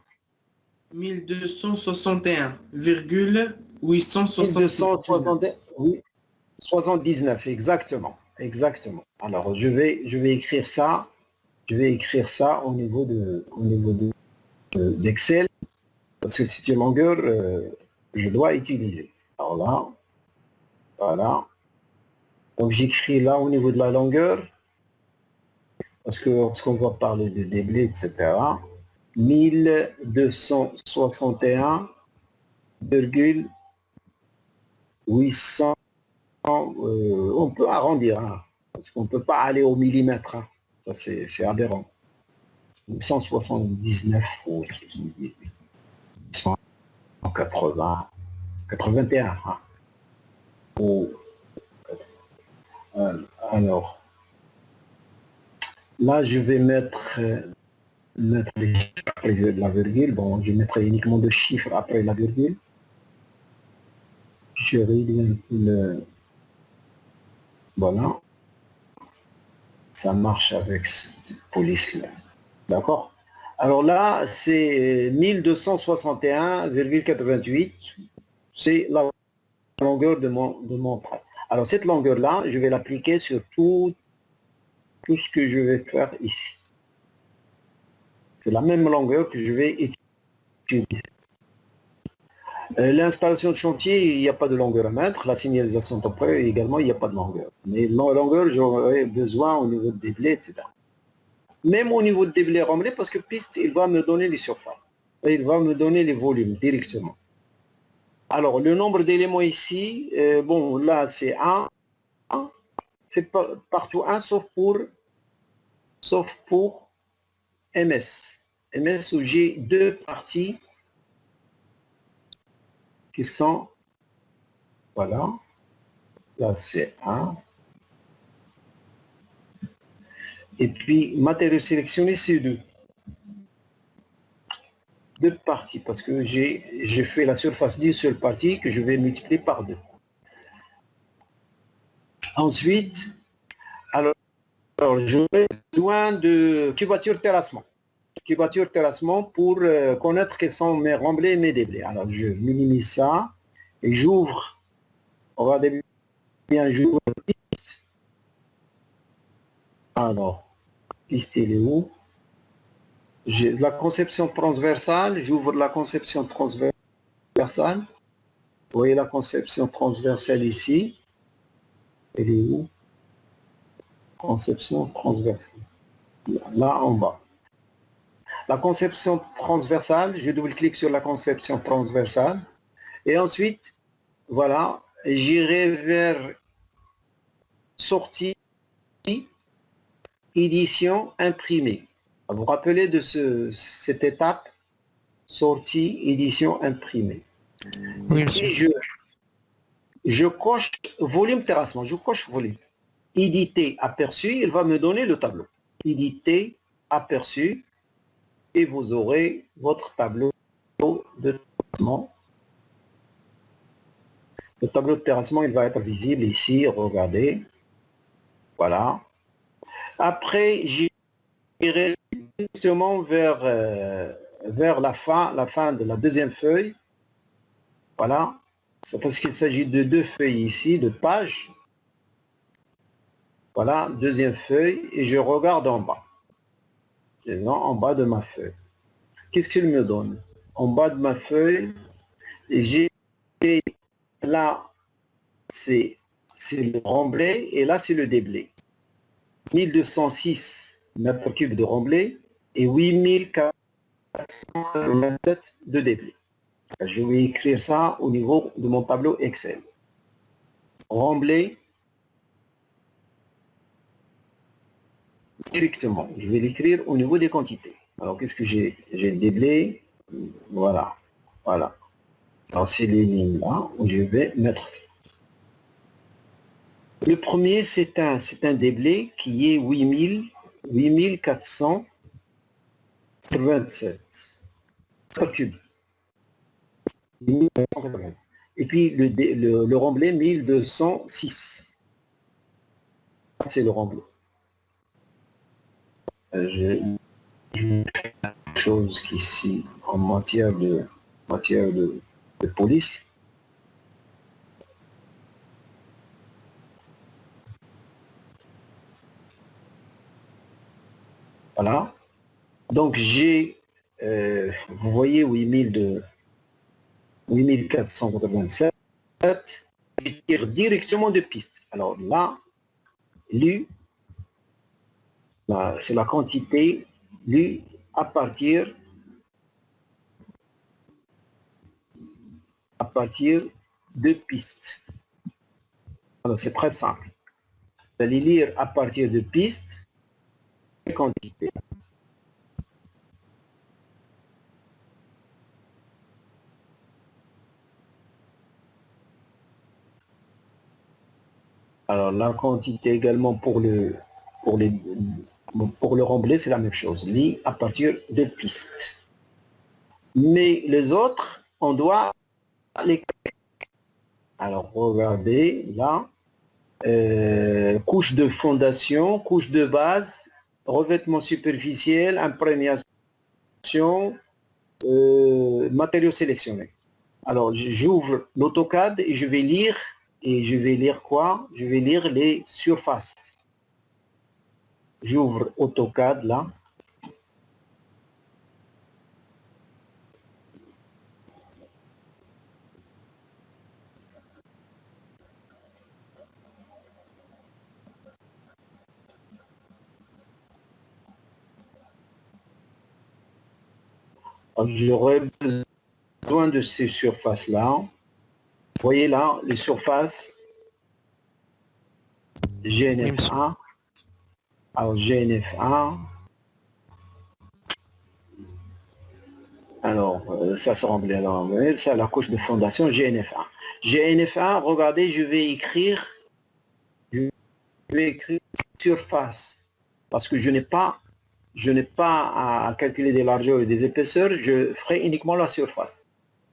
1261,879. Oui, 79, exactement. Exactement. Alors, je vais écrire ça. Je vais écrire ça au niveau d'Excel, parce que c'est une longueur je dois utiliser. Alors là, voilà. Donc j'écris là au niveau de la longueur, parce que lorsqu'on va parler de déblai, etc., 1261,800, on peut arrondir, hein, parce qu'on ne peut pas aller au millimètre. Hein. Ça, c'est aberrant. 179 ou 180, 81. Hein. Alors, là, je vais mettre les chiffres après la virgule. Bon, je mettrai uniquement 2 chiffres après la virgule. Je réduis le... Voilà. Ça marche avec cette police-là. D'accord? Alors là, c'est 1261,88. C'est la longueur de mon trait. Alors cette longueur-là, je vais l'appliquer sur tout ce que je vais faire ici. C'est la même longueur que je vais utiliser. L'installation de chantier, il n'y a pas de longueur à mettre. La signalisation temporaire également, il n'y a pas de longueur. Mais la longueur, j'aurais besoin au niveau de déblai, etc. Même au niveau de déblai remblai, parce que piste, il va me donner les surfaces. Et il va me donner les volumes directement. Alors, le nombre d'éléments ici, bon, là, c'est 1. C'est partout 1, sauf pour MS. MS où j'ai 2 parties qui sont, voilà, là c'est 1. Et puis, matériaux sélectionnés, c'est 2. 2 parties, parce que j'ai fait la surface d'une seule partie que je vais multiplier par 2. Ensuite, alors j'aurai besoin de cubature terrassement. Cubature terrassement pour connaître quels sont mes remblais et mes déblais. Alors je minimise ça et j'ouvre. Regardez bien, j'ouvre la piste. Alors, piste elle est où? J'ai la conception transversale, j'ouvre la conception transversale. Vous voyez la conception transversale ici. Elle est où? Conception transversale. Là en bas. La conception transversale, je double-clique sur la conception transversale. Et ensuite, voilà, j'irai vers sortie, édition, imprimée. Vous vous rappelez de cette étape sortie, édition, imprimée. Oui, Et monsieur. puis je coche volume terrassement, je coche volume. Éditer, aperçu, il va me donner le tableau. Éditer, aperçu, et vous aurez votre tableau de terrassement. Le tableau de terrassement, il va être visible ici, regardez. Voilà. Après, j'irai directement vers la fin de la deuxième feuille. Voilà. C'est parce qu'il s'agit de deux feuilles ici, de pages. Voilà, deuxième feuille, et je regarde en bas. En bas de ma feuille. Qu'est-ce qu'il me donne? En bas de ma feuille, j'ai là, c'est le remblai, et là, c'est le déblai. 1206 mètres cubes de remblai et 8427 de déblai. Je vais écrire ça au niveau de mon tableau Excel. Remblai, directement. Je vais l'écrire au niveau des quantités. Alors, qu'est-ce que j'ai? J'ai le déblai. Voilà. Voilà. Alors, c'est les lignes là où je vais mettre ça. Le premier, c'est un déblai qui est 8427 mètres cubes. Et puis le remblai 1206. C'est le remblai. J'ai une chose ici en matière de police. Voilà. Donc j'ai, vous voyez 8487, je tire directement de piste. Alors là, lu, c'est la quantité lue à partir de pistes. Alors c'est très simple. Vous allez lire à partir de pistes les quantités. Alors la quantité également pour le remblai, c'est la même chose. Lit à partir de pistes. Mais les autres, on doit les... Alors regardez là. Couche de fondation, couche de base, revêtement superficiel, imprégnation, matériaux sélectionnés. Alors j'ouvre l'AutoCAD et je vais lire, quoi? Je vais lire les surfaces. J'ouvre AutoCAD là. J'aurais besoin de ces surfaces-là. Vous voyez là, les surfaces GNF1. Alors GNF1. Alors, ça se remplit alors, ça la couche de fondation GNF1. GNF1, regardez, je vais écrire surface. Parce que je n'ai pas à calculer des largeurs et des épaisseurs, je ferai uniquement la surface.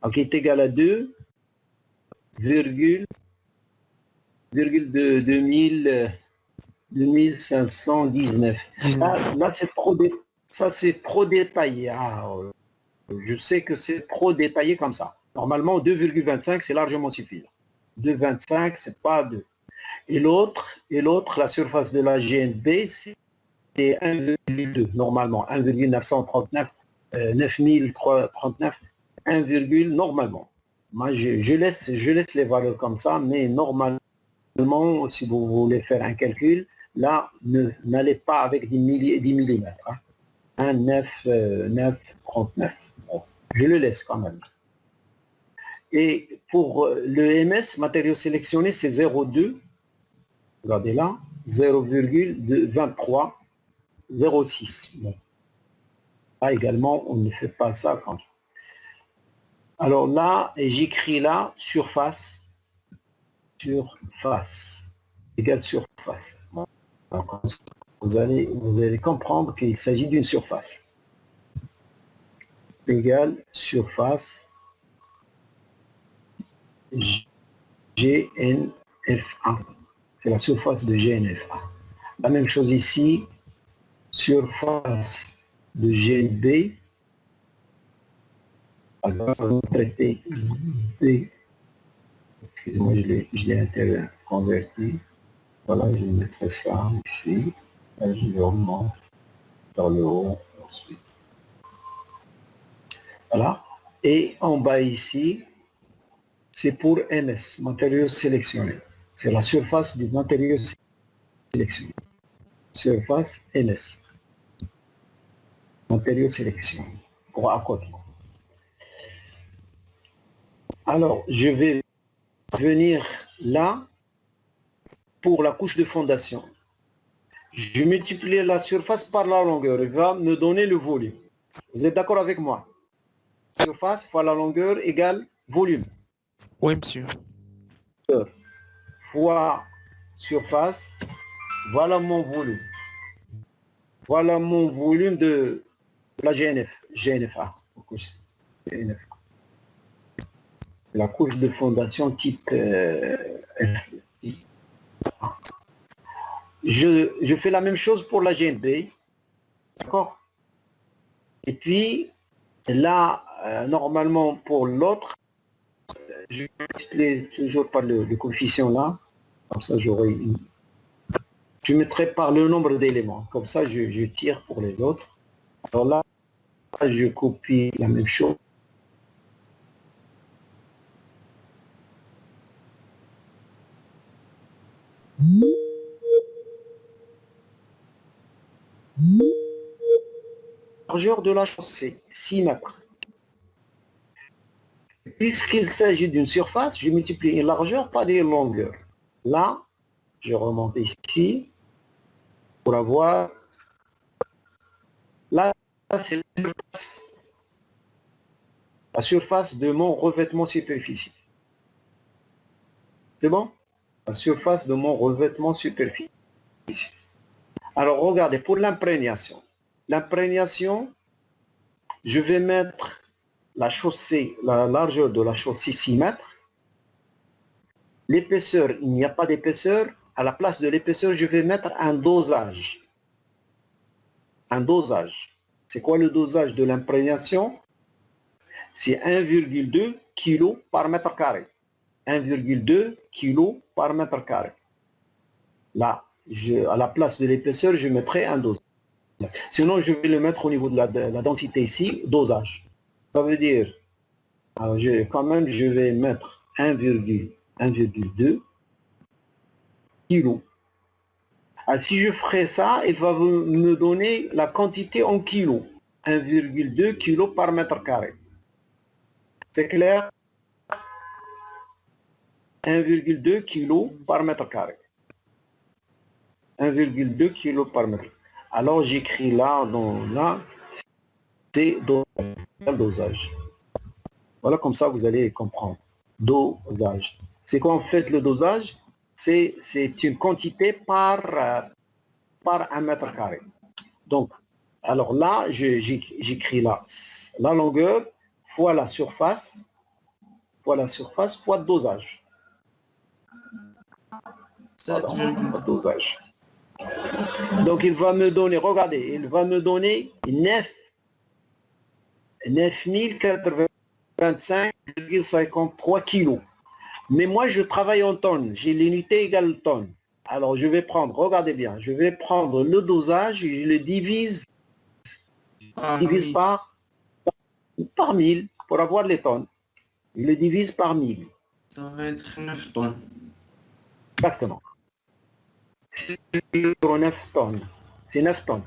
Donc, il est égal à 2519. Là c'est trop détaillé. Je sais que c'est trop détaillé comme ça. Normalement, 2,25, c'est largement suffisant. 2,25, c'est pas 2. Et l'autre, la surface de la GNB, c'est 1,2. Normalement, 1,939, 9039, 1, normalement. Moi, je laisse les valeurs comme ça, mais normalement, si vous voulez faire un calcul, là, n'allez pas avec 10 millimètres. 1, 9, 39. Bon, je le laisse quand même. Et pour le MS, matériaux sélectionnés, c'est 0,2. Regardez là, 0,23, 0,6. Bon. Là également, on ne fait pas ça quand. Alors là, j'écris là, surface, égale surface. Donc, vous allez comprendre qu'il s'agit d'une surface. Égale surface GNFA. C'est la surface de GNFA. La même chose ici, surface de GNB. Alors, on va traiter B. Excusez-moi, je l'ai converti. Voilà, je mettrai ça ici. Là, je le remonte vers le haut. Ensuite. Voilà. Et en bas ici, c'est pour MS, matériaux sélectionnés. C'est la surface du matériau sélectionné. Surface MS. Matériaux sélectionnés. Pour à côté. Alors, je vais venir là pour la couche de fondation. Je multiplie la surface par la longueur. Il va me donner le volume. Vous êtes d'accord avec moi? Surface fois la longueur égale volume. Oui, monsieur. Fois surface, voilà mon volume. Voilà mon volume de la GNFA. La couche de fondation type F. Je fais la même chose pour la GNB. D'accord? Et puis, là, normalement, pour l'autre, je vais toujours par le coefficient là. Comme ça, j'aurai une... Je mettrai par le nombre d'éléments. Comme ça, je tire pour les autres. Alors là, je copie la même chose. Largeur de la chaussée, 6 mètres. Puisqu'il s'agit d'une surface, je multiplie une largeur par des longueurs. Là, je remonte ici pour avoir... Là, c'est la surface de mon revêtement superficiel. C'est bon? La surface de mon revêtement superficiel. Alors, regardez, pour l'imprégnation. L'imprégnation, je vais mettre la chaussée, la largeur de la chaussée 6 mètres. L'épaisseur, il n'y a pas d'épaisseur. À la place de l'épaisseur, je vais mettre un dosage. Un dosage. C'est quoi le dosage de l'imprégnation? C'est 1,2 kg par mètre carré. 1,2 kg par mètre carré. Là, à la place de l'épaisseur, je mettrai un dosage. Sinon, je vais le mettre au niveau de la densité ici, dosage. Ça veut dire, alors quand même, je vais mettre 1,2 kg. Alors, si je ferai ça, il va me donner la quantité en kilos. 1,2 kg par mètre carré. C'est clair? 1,2 kg par mètre carré. 1,2 kg par mètre. Alors j'écris là, c'est dosage. Voilà, comme ça vous allez comprendre. Dosage. C'est quoi en fait le dosage? C'est une quantité par 1 mètre carré. Donc, alors là, j'écris là la longueur fois la surface fois dosage. Voilà, dosage. Donc il va me donner, regardez, il va me donner 9085,53 kg. Mais moi je travaille en tonnes, j'ai l'unité égale tonnes. Alors je vais prendre, regardez bien, je vais prendre le dosage et je le divise par 1000 pour avoir les tonnes. Je le divise par 1000. Ça va être 9 tonnes. Exactement. C'est 9 tonnes. C'est 9 tonnes.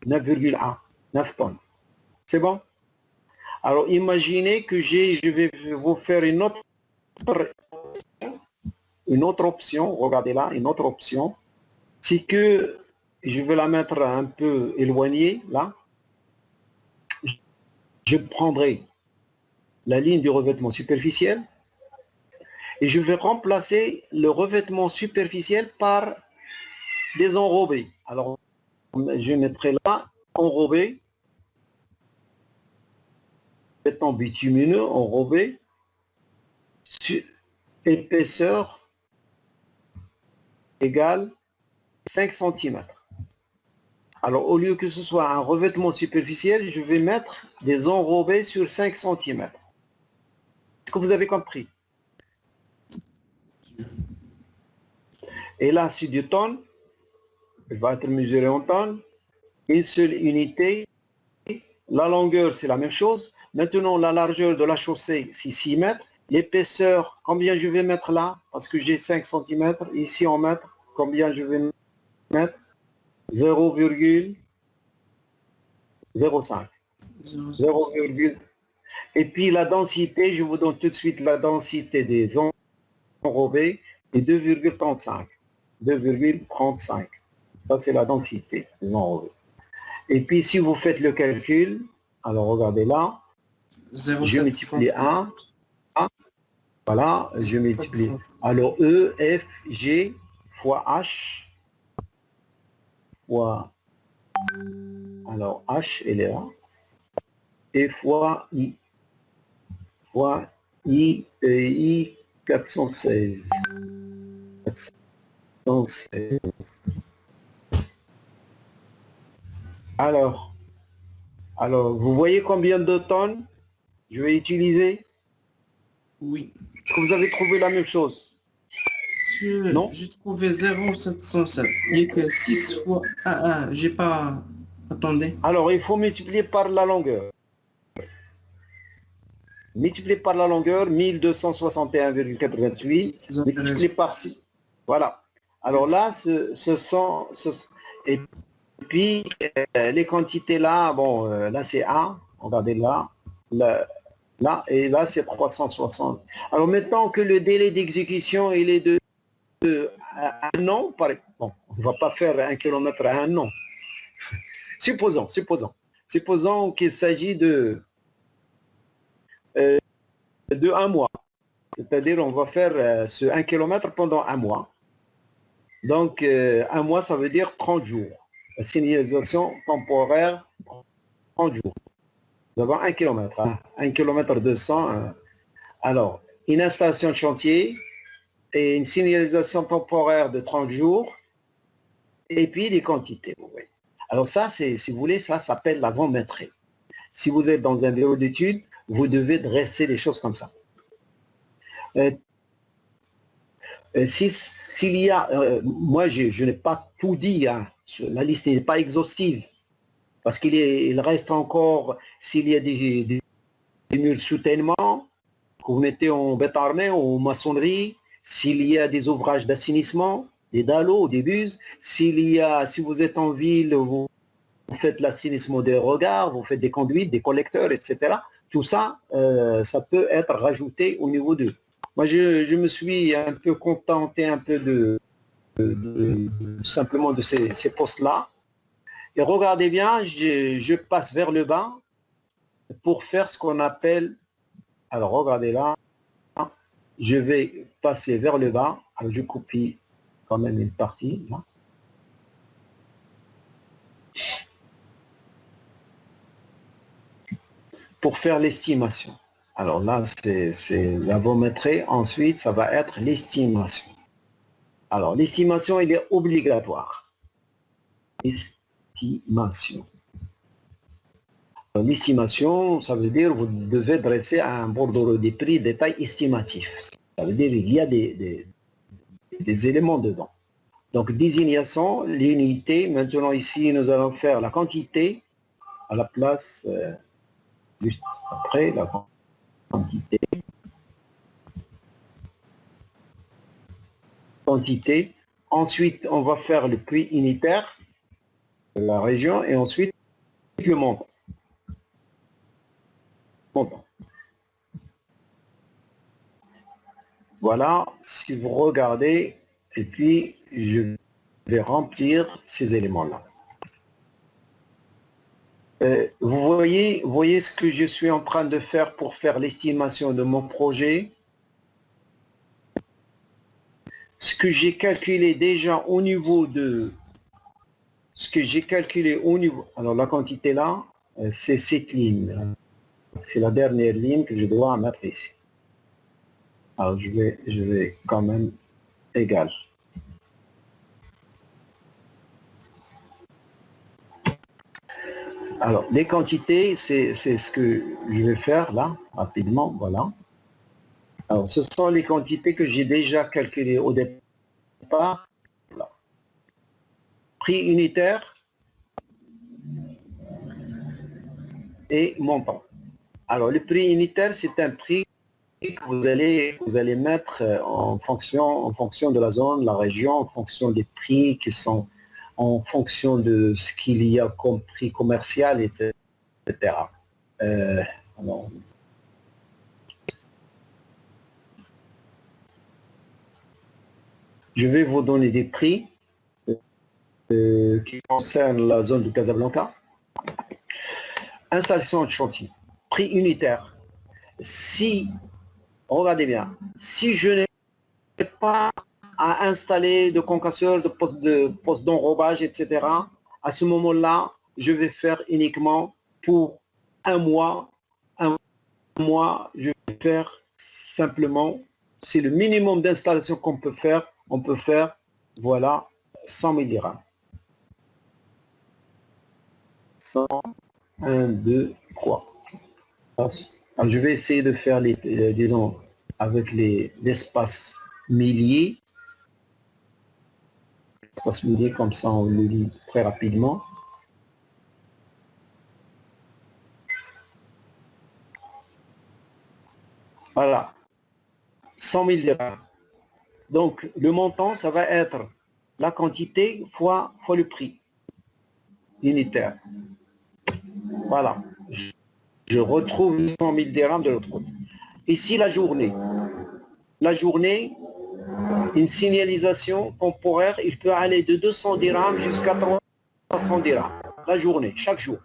9,1. 9 tonnes. C'est bon? Alors imaginez que je vais vous faire une autre option. Regardez là, une autre option. C'est que je vais la mettre un peu éloignée là. je prendrai la ligne du revêtement superficiel et je vais remplacer le revêtement superficiel par des enrobés. Alors, je mettrai là enrobé, béton bitumineux enrobé, épaisseur égale 5 cm. Alors, au lieu que ce soit un revêtement superficiel, je vais mettre des enrobés sur 5 cm. Est-ce que vous avez compris? Et là, c'est du tonne. Il va être mesuré en tonnes. Une seule unité. La longueur, c'est la même chose. Maintenant, la largeur de la chaussée, c'est 6 mètres. L'épaisseur, combien je vais mettre là? Parce que j'ai 5 cm. Ici, en mètres, combien je vais mettre? 0,05. 0, et puis la densité, je vous donne tout de suite la densité des enrobés, est 2,35. 2,35. Ça, c'est la densité des enrobés. Et puis, si vous faites le calcul, alors regardez là, je multiplie 1, voilà, je multiplie. Alors, E, F, G fois H fois, alors H, elle est là, et fois I. Fois I 416. 416. Alors, vous voyez combien de tonnes je vais utiliser? Oui. Est-ce que vous avez trouvé la même chose? Non? J'ai trouvé 0,707. Il n'y a que 6 fois... j'ai pas... Attendez. Alors, il faut multiplier par la longueur. Multiplié par la longueur, 1261,88, multiplié par 6. Voilà. Alors là, et puis, les quantités là, bon, là c'est 1, regardez là, là, et là c'est 360. Alors maintenant que le délai d'exécution, il est de 1 an, bon, on ne va pas faire 1 km à 1 an. Supposons qu'il s'agit de 1 mois. C'est-à-dire on va faire ce 1 km pendant 1 mois. Donc 1 mois, ça veut dire 30 jours. La signalisation temporaire, 30 jours. Nous avons 1 km. 1 km 200. Alors, une installation de chantier et une signalisation temporaire de 30 jours et puis des quantités. Oui. Alors ça, si vous voulez, ça s'appelle la volumétrie. Si vous êtes dans un bureau d'études, vous devez dresser des choses comme ça. S'il y a, moi je n'ai pas tout dit, hein. La liste n'est pas exhaustive, parce il reste encore, s'il y a des murs de soutènement, que vous mettez en béton armé ou en maçonnerie, s'il y a des ouvrages d'assainissement, des dallots, des buses, si vous êtes en ville, vous faites l'assainissement des regards, vous faites des conduites, des collecteurs, etc. Tout ça, ça peut être rajouté au niveau de... Moi, je me suis un peu contenté un peu simplement de ces postes-là. Et regardez bien, je passe vers le bas pour faire ce qu'on appelle... Alors, regardez là. Je vais passer vers le bas. Alors, je copie quand même une partie. Là. Pour faire l'estimation. Alors là, c'est la volumétrie. Ensuite, ça va être l'estimation. Alors, l'estimation, il est obligatoire. Estimation. L'estimation, ça veut dire que vous devez dresser un bordereau des prix détail estimatif. Ça veut dire qu'il y a des éléments dedans. Donc, désignation, l'unité. Maintenant, ici, nous allons faire la quantité à la place, juste après, la quantité. Quantité. Ensuite, on va faire le prix unitaire de la région et ensuite le montant. Voilà, si vous regardez, et puis je vais remplir ces éléments-là. Vous voyez ce que je suis en train de faire pour faire l'estimation de mon projet. Ce que j'ai calculé déjà au niveau de... Ce que j'ai calculé au niveau... Alors la quantité là, c'est cette ligne. C'est la dernière ligne que je dois mettre ici. Alors je vais quand même égal. Alors les quantités, c'est ce que je vais faire là, rapidement, voilà. Alors ce sont les quantités que j'ai déjà calculées au départ. Voilà. Prix unitaire et montant. Alors le prix unitaire, c'est un prix que vous allez mettre en fonction de la zone, la région, en fonction des prix qui sont en fonction de ce qu'il y a comme prix commercial, etc. Alors, je vais vous donner des prix qui concernent la zone de Casablanca. Installation de chantier, prix unitaire. Si, regardez bien, si je n'ai pas à installer de concasseurs, de postes d'enrobage, etc., à ce moment-là, je vais faire uniquement pour un mois, je vais faire simplement, c'est le minimum d'installation qu'on peut faire, on peut faire, voilà, 100 000 dirhams. 100, 1, 2, 3. Alors, je vais essayer de faire les, disons, avec l'espace millier. L'espace millier, comme ça on le lit très rapidement. Voilà. 100 000 dirhams. Donc, le montant, ça va être la quantité fois le prix unitaire. Voilà. Je retrouve 100 000 dirhams de l'autre côté. Ici, la journée. La journée, une signalisation temporaire, il peut aller de 200 dirhams jusqu'à 300 dirhams. La journée, chaque jour.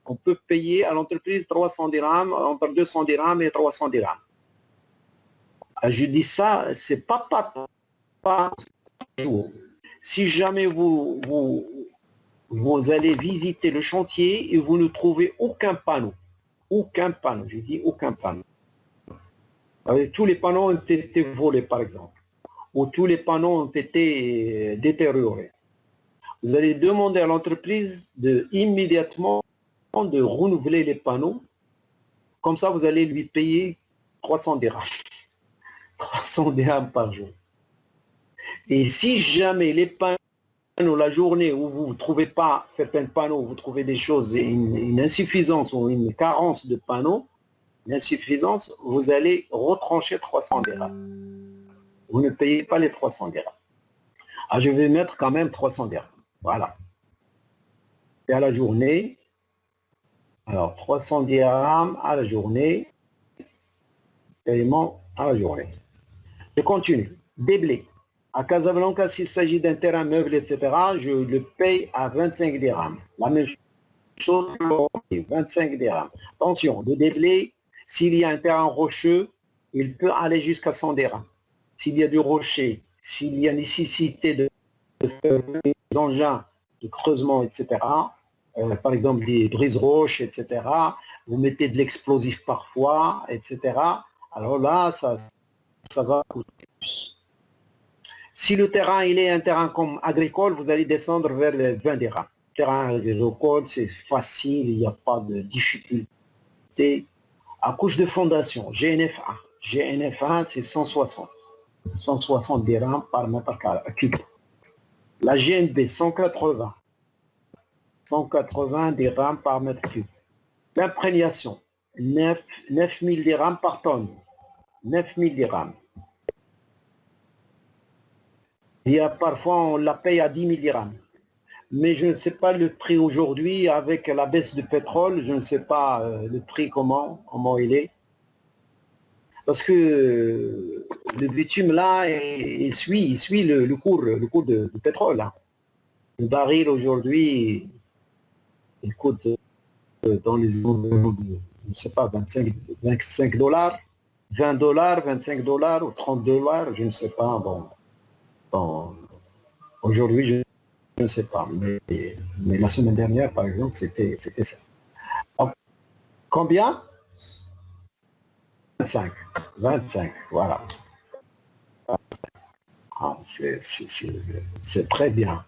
On peut payer à l'entreprise 300 dirhams, entre 200 dirhams et 300 dirhams. Je dis ça, c'est pas jour. Si jamais vous allez visiter le chantier et vous ne trouvez aucun panneau, je dis aucun panneau. Tous les panneaux ont été volés par exemple, ou tous les panneaux ont été détériorés. Vous allez demander à l'entreprise immédiatement de renouveler les panneaux, comme ça vous allez lui payer 300 dirhams. 300 dirhams par jour. Et si jamais les panneaux, la journée où vous ne trouvez pas certains panneaux, vous trouvez des choses, une insuffisance ou une carence de panneaux, une insuffisance, vous allez retrancher 300 dirhams. Vous ne payez pas les 300 dirhams. Ah, je vais mettre quand même 300 dirhams. Voilà. Et à la journée, alors 300 dirhams à la journée, paiement à la journée. Je continue. Déblai. À Casablanca, s'il s'agit d'un terrain meuble, etc., je le paye à 25 dirhams. La même chose, 25 dirhams. Attention, le déblai, s'il y a un terrain rocheux, il peut aller jusqu'à 100 dirhams. S'il y a du rocher, s'il y a nécessité de faire des engins de creusement, etc., par exemple des brises-roches, etc., vous mettez de l'explosif parfois, etc., alors là, ça va coûter plus. Si le terrain il est un terrain comme agricole, vous allez descendre vers les 20 dirhams. Terrain agricole, c'est facile, il n'y a pas de difficulté. À couche de fondation, GNF1. GNF1, c'est 160. 160 dirhams par mètre cube. La GNB, 180. 180 dirhams par mètre cube. L'imprégnation, 9 000 dirhams par tonne. 9 000 dirhams. Il y a parfois, on la paye à 10 000 dirhams. Mais je ne sais pas le prix aujourd'hui, avec la baisse du pétrole, je ne sais pas le prix comment il est. Parce que le bitume là, il suit le cours du pétrole. Là. Le baril aujourd'hui, il coûte dans les environs de, je ne sais pas, 25 dollars, 20 dollars, 25 dollars ou 30 dollars, je ne sais pas. Bon, aujourd'hui, je ne sais pas. Mais la semaine dernière, par exemple, c'était ça. Donc, combien? 25. 25, voilà. Ah, c'est très bien.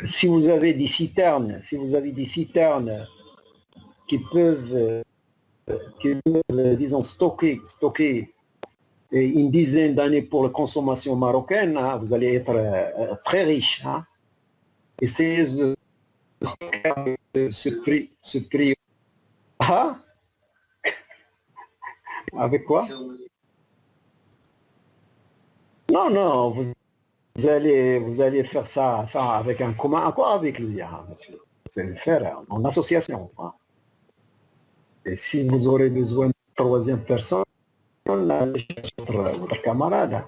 Si vous avez des citernes, qui peuvent, disons, stocker une dizaine d'années pour la consommation marocaine, hein, vous allez être très riche. Hein. Essayez de ce prix. Ah, avec quoi? Non, non, vous allez faire ça avec un commun accord avec lui, hein, monsieur. Vous allez le faire en association. Hein. Et si vous aurez besoin de troisième personne, votre camarade.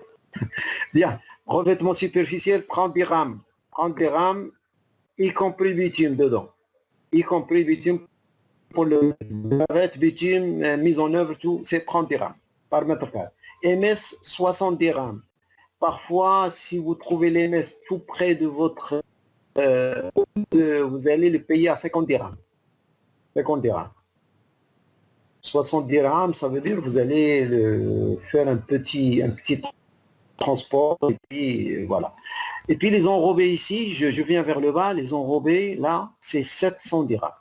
Bien, revêtement superficiel, 30 dirhams. 30 dirhams, y compris bitume dedans. Y compris bitume pour le bitume, mise en œuvre, tout, c'est 30 dirhams par mètre carré. MS, 60 dirhams. Parfois, si vous trouvez les MS tout près de votre... vous allez le payer à 50 dirhams. 50 dirhams. 60 dirhams, ça veut dire que vous allez faire un petit transport, et puis voilà. Et puis les enrobés ici, je viens vers le bas, les enrobés, là, c'est 700 dirhams.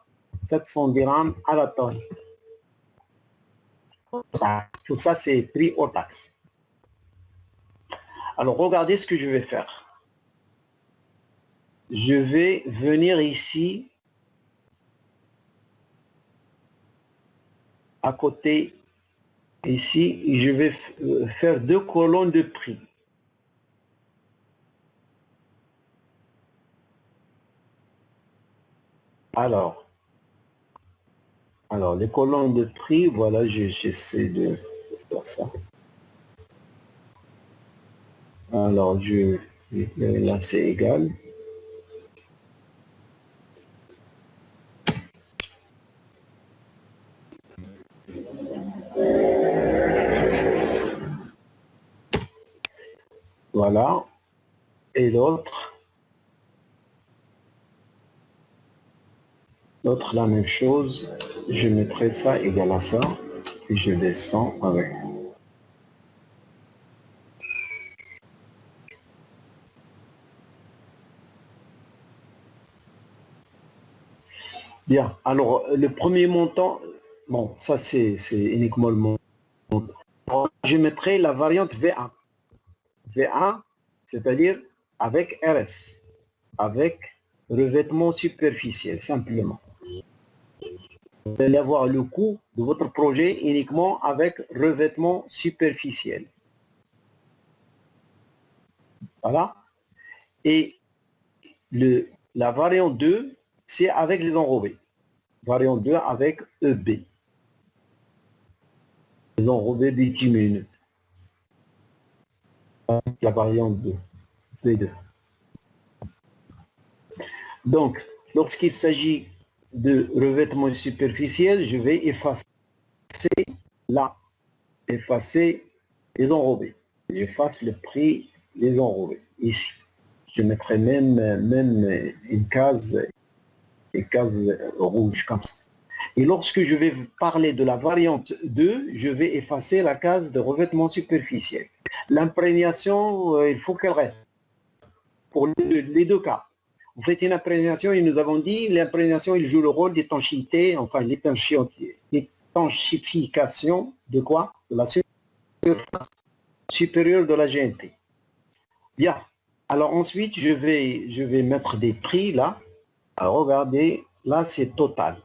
700 dirhams à la tonne. Tout ça, c'est prix hors taxe. Alors, regardez ce que je vais faire. Je vais venir ici, à côté, ici, et je vais faire deux colonnes de prix. Alors, les colonnes de prix, voilà, j'essaie de faire ça. Alors, là, c'est égal. Voilà. Et l'autre, la même chose. Je mettrai ça égal à ça. Et je descends avec. Bien. Alors, le premier montant, bon, ça c'est uniquement le montant. Je mettrai la variante V1. V1, c'est-à-dire avec RS, avec revêtement superficiel, simplement. Vous allez avoir le coût de votre projet uniquement avec revêtement superficiel. Voilà. Et la variante 2, c'est avec les enrobés. Variante 2 avec EB. Les enrobés bitumineux. La variante 2. B2. Donc, lorsqu'il s'agit de revêtement superficiel, je vais effacer là, effacer les enrobés. J'efface le prix des enrobés, ici. Je mettrai même une case rouge comme ça. Et lorsque je vais parler de la variante 2, je vais effacer la case de revêtement superficiel. L'imprégnation, il faut qu'elle reste pour les deux cas. Vous faites une imprégnation et nous avons dit l'imprégnation, il joue le rôle d'étanchéité, enfin l'étanchéification de quoi? De la surface supérieure de la GNT. Bien. Alors ensuite, je vais mettre des prix là. Alors regardez, là c'est total.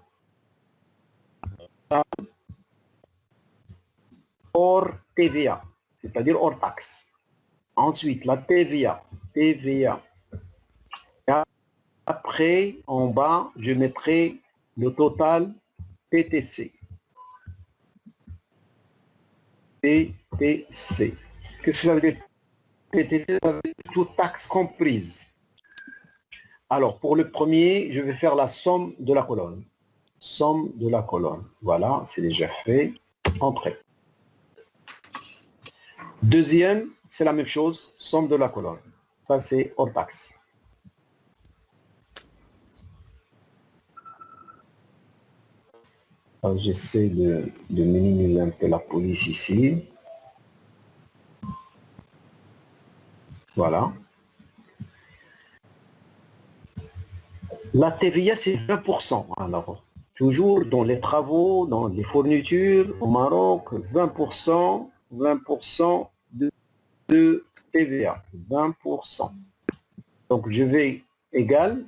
Hors TVA, c'est-à-dire hors taxe. Ensuite, la TVA. Après, en bas, je mettrai le total PTC. PTC. Qu'est-ce que ça veut dire PTC? Ça veut dire toute taxe comprise. Alors, pour le premier, je vais faire la somme de la colonne. somme de la colonne. Voilà, c'est déjà fait. Entrée. Deuxième, c'est la même chose, somme de la colonne. Ça, c'est hors taxe. J'essaie de minimiser un peu la police ici. Voilà. La TVA, c'est 20%. Alors, toujours dans les travaux, dans les fournitures, au Maroc, 20%, 20% de TVA. 20%. Donc, je vais égal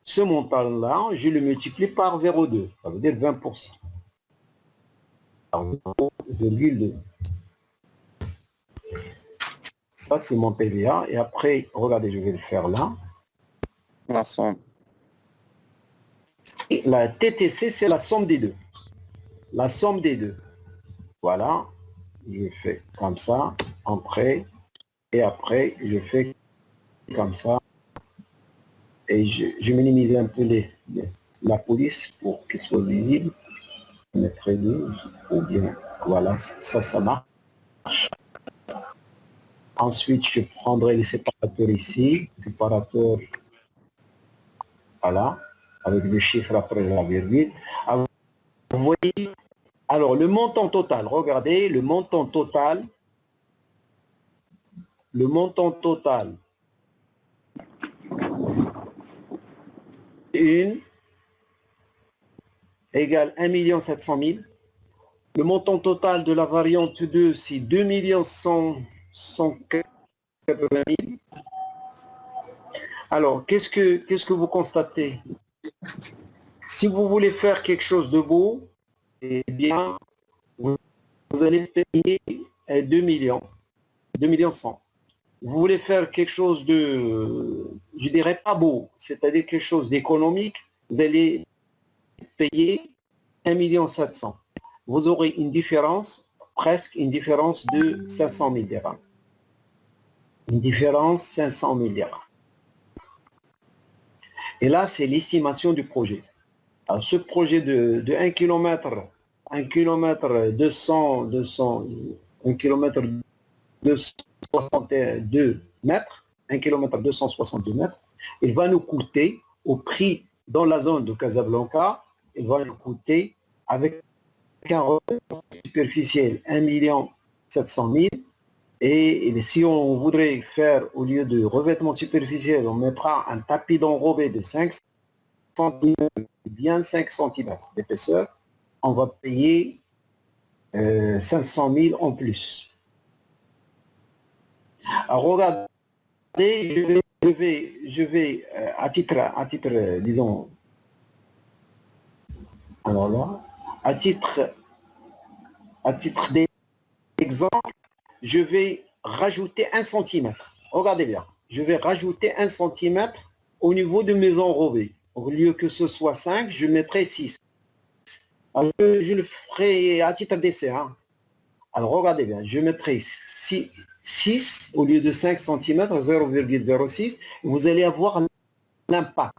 ce montant-là, je le multiplie par 0,2. Ça veut dire 20%. Alors, 0,2. Ça, c'est mon TVA. Et après, regardez, je vais le faire là. La somme. Et la TTC, c'est la somme des deux. La somme des deux. Voilà. Je fais comme ça, entrée. Et après, je fais comme ça. Et je minimise un peu la police pour qu'elle soit visible. Je mettrai 12 ou bien. Voilà, ça marche. Ensuite, je prendrai les séparateurs ici. Séparateur, voilà, avec le chiffre après la virgule. Alors, vous voyez, alors le montant total, regardez, le montant total, une égale 1 700 000. Le montant total de la variante 2, c'est 2 180 000. Alors, qu'est-ce que vous constatez? Si vous voulez faire quelque chose de beau, eh bien, vous allez payer 2 millions, 2 millions 100. Vous voulez faire quelque chose de, je dirais pas beau, c'est-à-dire quelque chose d'économique, vous allez payer 1 700 000. Vous aurez une différence, presque une différence de 500 000 dirhams. Une différence 500 000 dirhams. Et là, c'est l'estimation du projet. Alors, ce projet de 1 km, 1 km 200, 1 km 262 mètres, 1 km 262 mètres, il va nous coûter, au prix dans la zone de Casablanca, il va nous coûter avec un revêtement superficiel 1 700 000. Et si on voudrait faire, au lieu de revêtement superficiel, on mettra un tapis d'enrobé de 5 cm, bien 5 cm d'épaisseur, on va payer 500 000 en plus. Alors regardez, je vais à titre, disons, alors là, à titre d'exemple, je vais rajouter 1 cm. Regardez bien, je vais rajouter 1 cm au niveau de mes enrobés. Au lieu que ce soit 5, je mettrai 6. Alors, je le ferai à titre d'essai. Hein. Alors regardez bien, je mettrai 6 au lieu de 5 cm, 0,06. Vous allez avoir l'impact.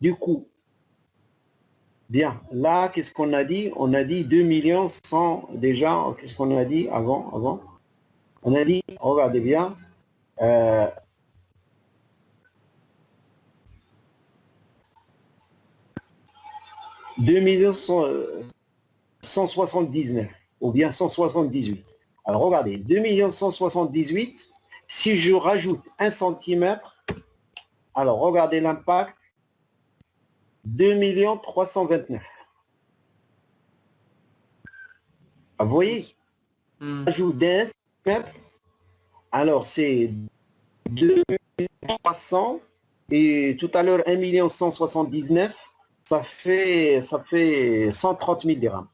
Du coup, bien, là, qu'est-ce qu'on a dit? On a dit 2 100 déjà. Qu'est-ce qu'on a dit avant? On a dit, regardez bien, 2 179 ou bien 178. Alors regardez, 2 178, si je rajoute 1 cm, alors regardez l'impact, 2 329. Vous voyez, j'ajoute d'un cm, alors c'est 2 300 et tout à l'heure 1 179, ça fait 130 000 dirhams.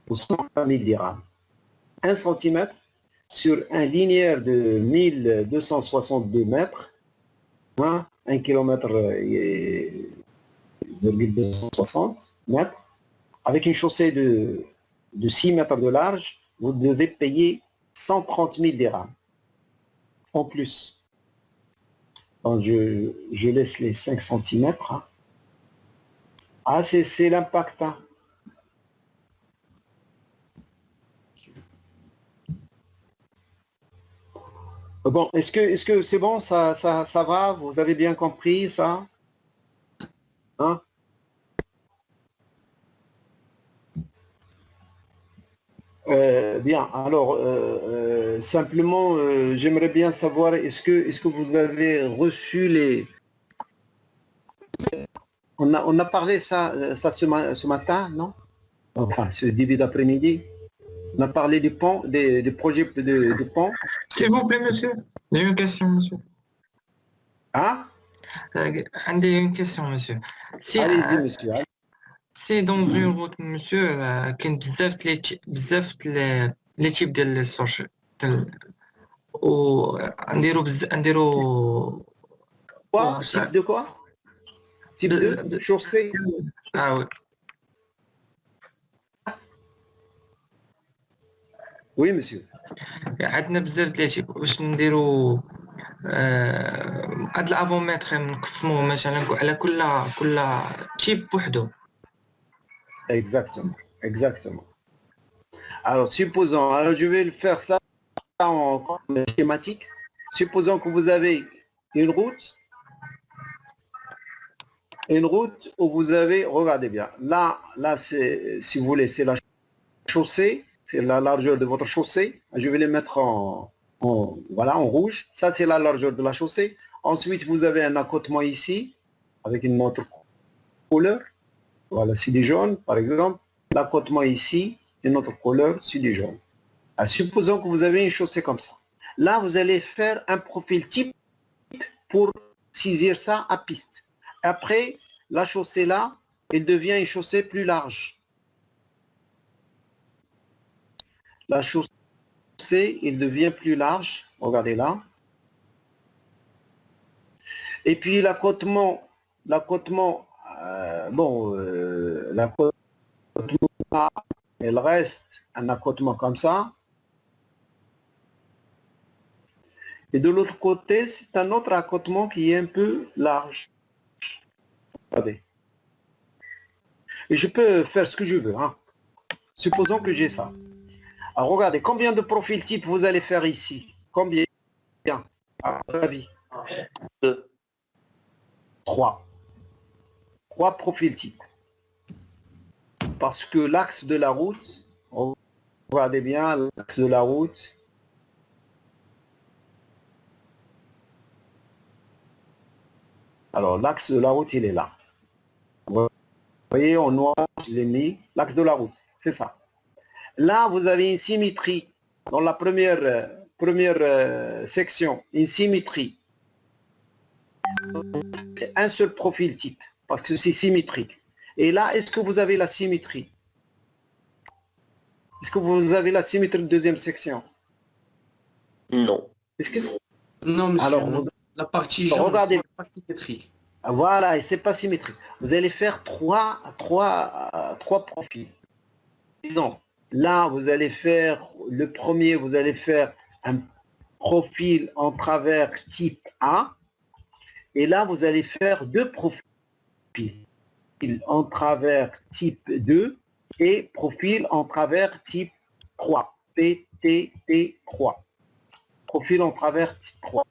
Ou 120 000 dirhams. 1 cm sur un linéaire de 1262 mètres, hein, 1 km 260 mètres, avec une chaussée de 6 mètres de large, vous devez payer 130 000 dirhams en plus. Quand je laisse les 5 centimètres. Hein. Ah, c'est l'impact. Hein. Bon, est-ce que c'est bon, ça va? Vous avez bien compris ça? Hein? Bien, alors simplement, j'aimerais bien savoir, est-ce que vous avez reçu les... On a parlé ça ce matin, non? Enfin, ce début d'après-midi. On a parlé du pont, des projets de pont. S'il vous plaît, monsieur. J'ai une question, monsieur. Hein? J'ai une question, monsieur. Si, Allez-y, monsieur. si dans une route, monsieur, كاين بزاف لي تيب ديال السوشي و نديرو Quoi? Type de quoi? Type de chaussée? اه وي Oui, monsieur. عندنا بزاف د لي تيب واش نديرو هاد الابومتر نقسموه مثلا على كل تيب بوحدو. Exactement. Exactement. Alors, supposons, alors je vais le faire ça en schématique. Supposons que vous avez une route où vous avez, regardez bien, là c'est, si vous voulez, c'est la chaussée, c'est la largeur de votre chaussée. Je vais les mettre voilà, en rouge. Ça, c'est la largeur de la chaussée. Ensuite, vous avez un accotement ici, avec une autre couleur. Voilà, c'est du jaune, par exemple. L'accotement ici, une autre couleur, c'est du jaune. Alors, supposons que vous avez une chaussée comme ça. Là, vous allez faire un profil type pour saisir ça à piste. Après, la chaussée là, elle devient une chaussée plus large. La chaussée, elle devient plus large. Regardez là. Et puis l'accotement, l'accotement, elle reste un accotement comme ça. Et de l'autre côté, c'est un autre accotement qui est un peu large. Regardez. Et je peux faire ce que je veux. Hein. Supposons que j'ai ça. Alors regardez, combien de profils types vous allez faire ici? Combien? À votre avis? 2. 3. 3 profils types. Parce que l'axe de la route, regardez bien l'axe de la route. Alors l'axe de la route, il est là. Vous voyez, en noir, je l'ai mis, l'axe de la route, c'est ça. Là, vous avez une symétrie. Dans la première section, une symétrie. Un seul profil type, parce que c'est symétrique. Et là, est-ce que vous avez la symétrie? Est-ce que vous avez la symétrie de deuxième section? Non. Est-ce que Non, monsieur. Alors, non. La partie jaune, regardez. pas symétrique. Voilà, et c'est pas symétrique. Vous allez faire trois profils. Disons, là, vous allez faire, le premier, vous allez faire un profil en travers type A. Et là, vous allez faire 2 profils. En travers type 2 et profil en travers type 3. PTT3. Profil en travers type 3.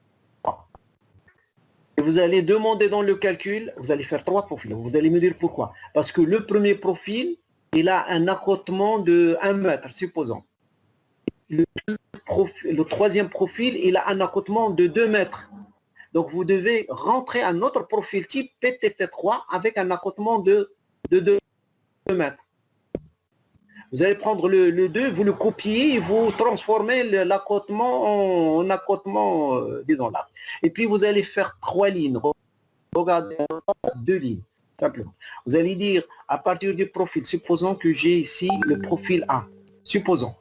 Et vous allez demander dans le calcul, vous allez faire 3 profils. Vous allez me dire pourquoi. Parce que le premier profil, il a un accotement de 1 mètre, supposons. Le troisième profil, il a un accotement de 2 mètres. Donc vous devez rentrer un autre profil type PTT3 avec un accotement de 2 mètres. Vous allez prendre le 2, vous le copiez et vous transformez l'accotement en accotement, disons là. Et puis vous allez faire 3 lignes. Regardez, 2 lignes, simplement. Vous allez dire, à partir du profil, supposons que j'ai ici le profil A. Supposons.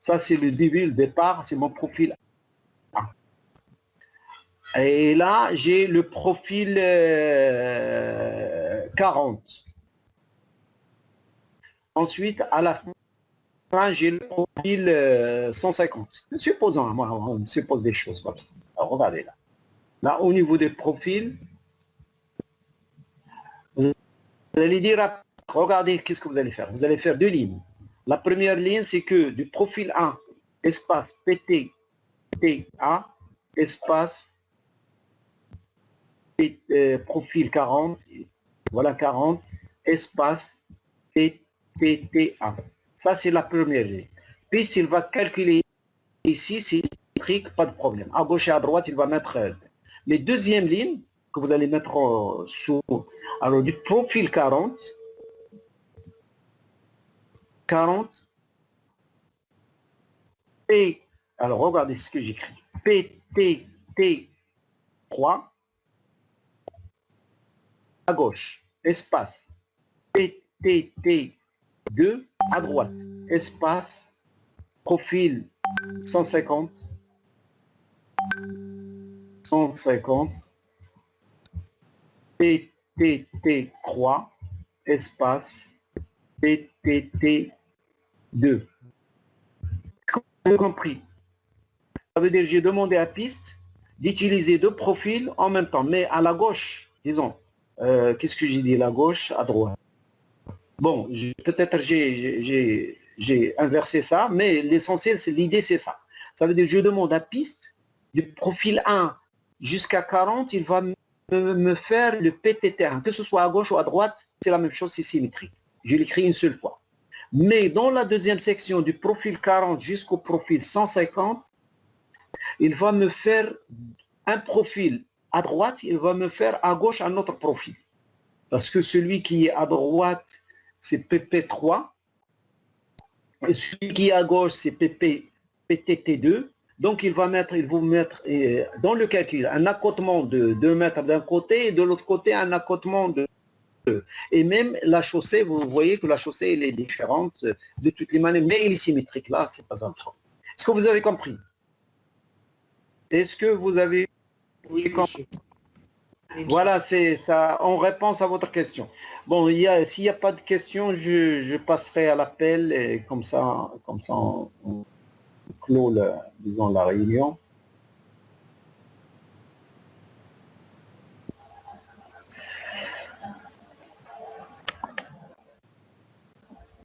Ça, c'est le début, le départ, c'est mon profil A. Et là, j'ai le profil 40. Ensuite, à la fin, j'ai le profil 150. Supposons, moi, on suppose des choses comme ça. Alors, regardez là. Là, au niveau des profils, vous allez dire, regardez, qu'est-ce que vous allez faire? Vous allez faire deux lignes. La première ligne, c'est que du profil 1, espace PTTA, espace profil 40, voilà 40, espace PTTA. Ça, c'est la première ligne. Puis, il va calculer ici, c'est symétrique, pas de problème. À gauche et à droite, il va mettre les deuxièmes lignes que vous allez mettre sous. Alors, du profil 40, et alors regardez ce que j'écris. PTT3 à gauche, espace PTT2 à droite, espace profil 150 PTT3 espace PTT2. Vous avez compris? Ça veut dire que j'ai demandé à piste d'utiliser deux profils en même temps, mais à la gauche, disons. Qu'est-ce que j'ai dit? La gauche, à droite. Bon, peut-être j'ai inversé ça, mais l'essentiel, c'est l'idée, c'est ça. Ça veut dire que je demande à piste du profil 1 jusqu'à 40, il va me faire le PTT1. Que ce soit à gauche ou à droite, c'est la même chose, c'est symétrique. Je l'écris une seule fois. Mais dans la deuxième section du profil 40 jusqu'au profil 150, il va me faire un profil à droite, il va me faire à gauche un autre profil. Parce que celui qui est à droite, c'est PP3. Et celui qui est à gauche, c'est PTT2. Donc il va vous mettre dans le calcul un accotement de 2 mètres d'un côté et de l'autre côté un accotement de 2. Et même la chaussée, vous voyez que la chaussée elle est différente de toutes les manières, mais elle est symétrique. Là, c'est pas un problème. Est-ce que vous avez compris? Est-ce que vous avez compris? Voilà, c'est ça en réponse à votre question. Bon, s'il n'y a pas de questions, je passerai à l'appel et comme ça on clôt disons, la réunion.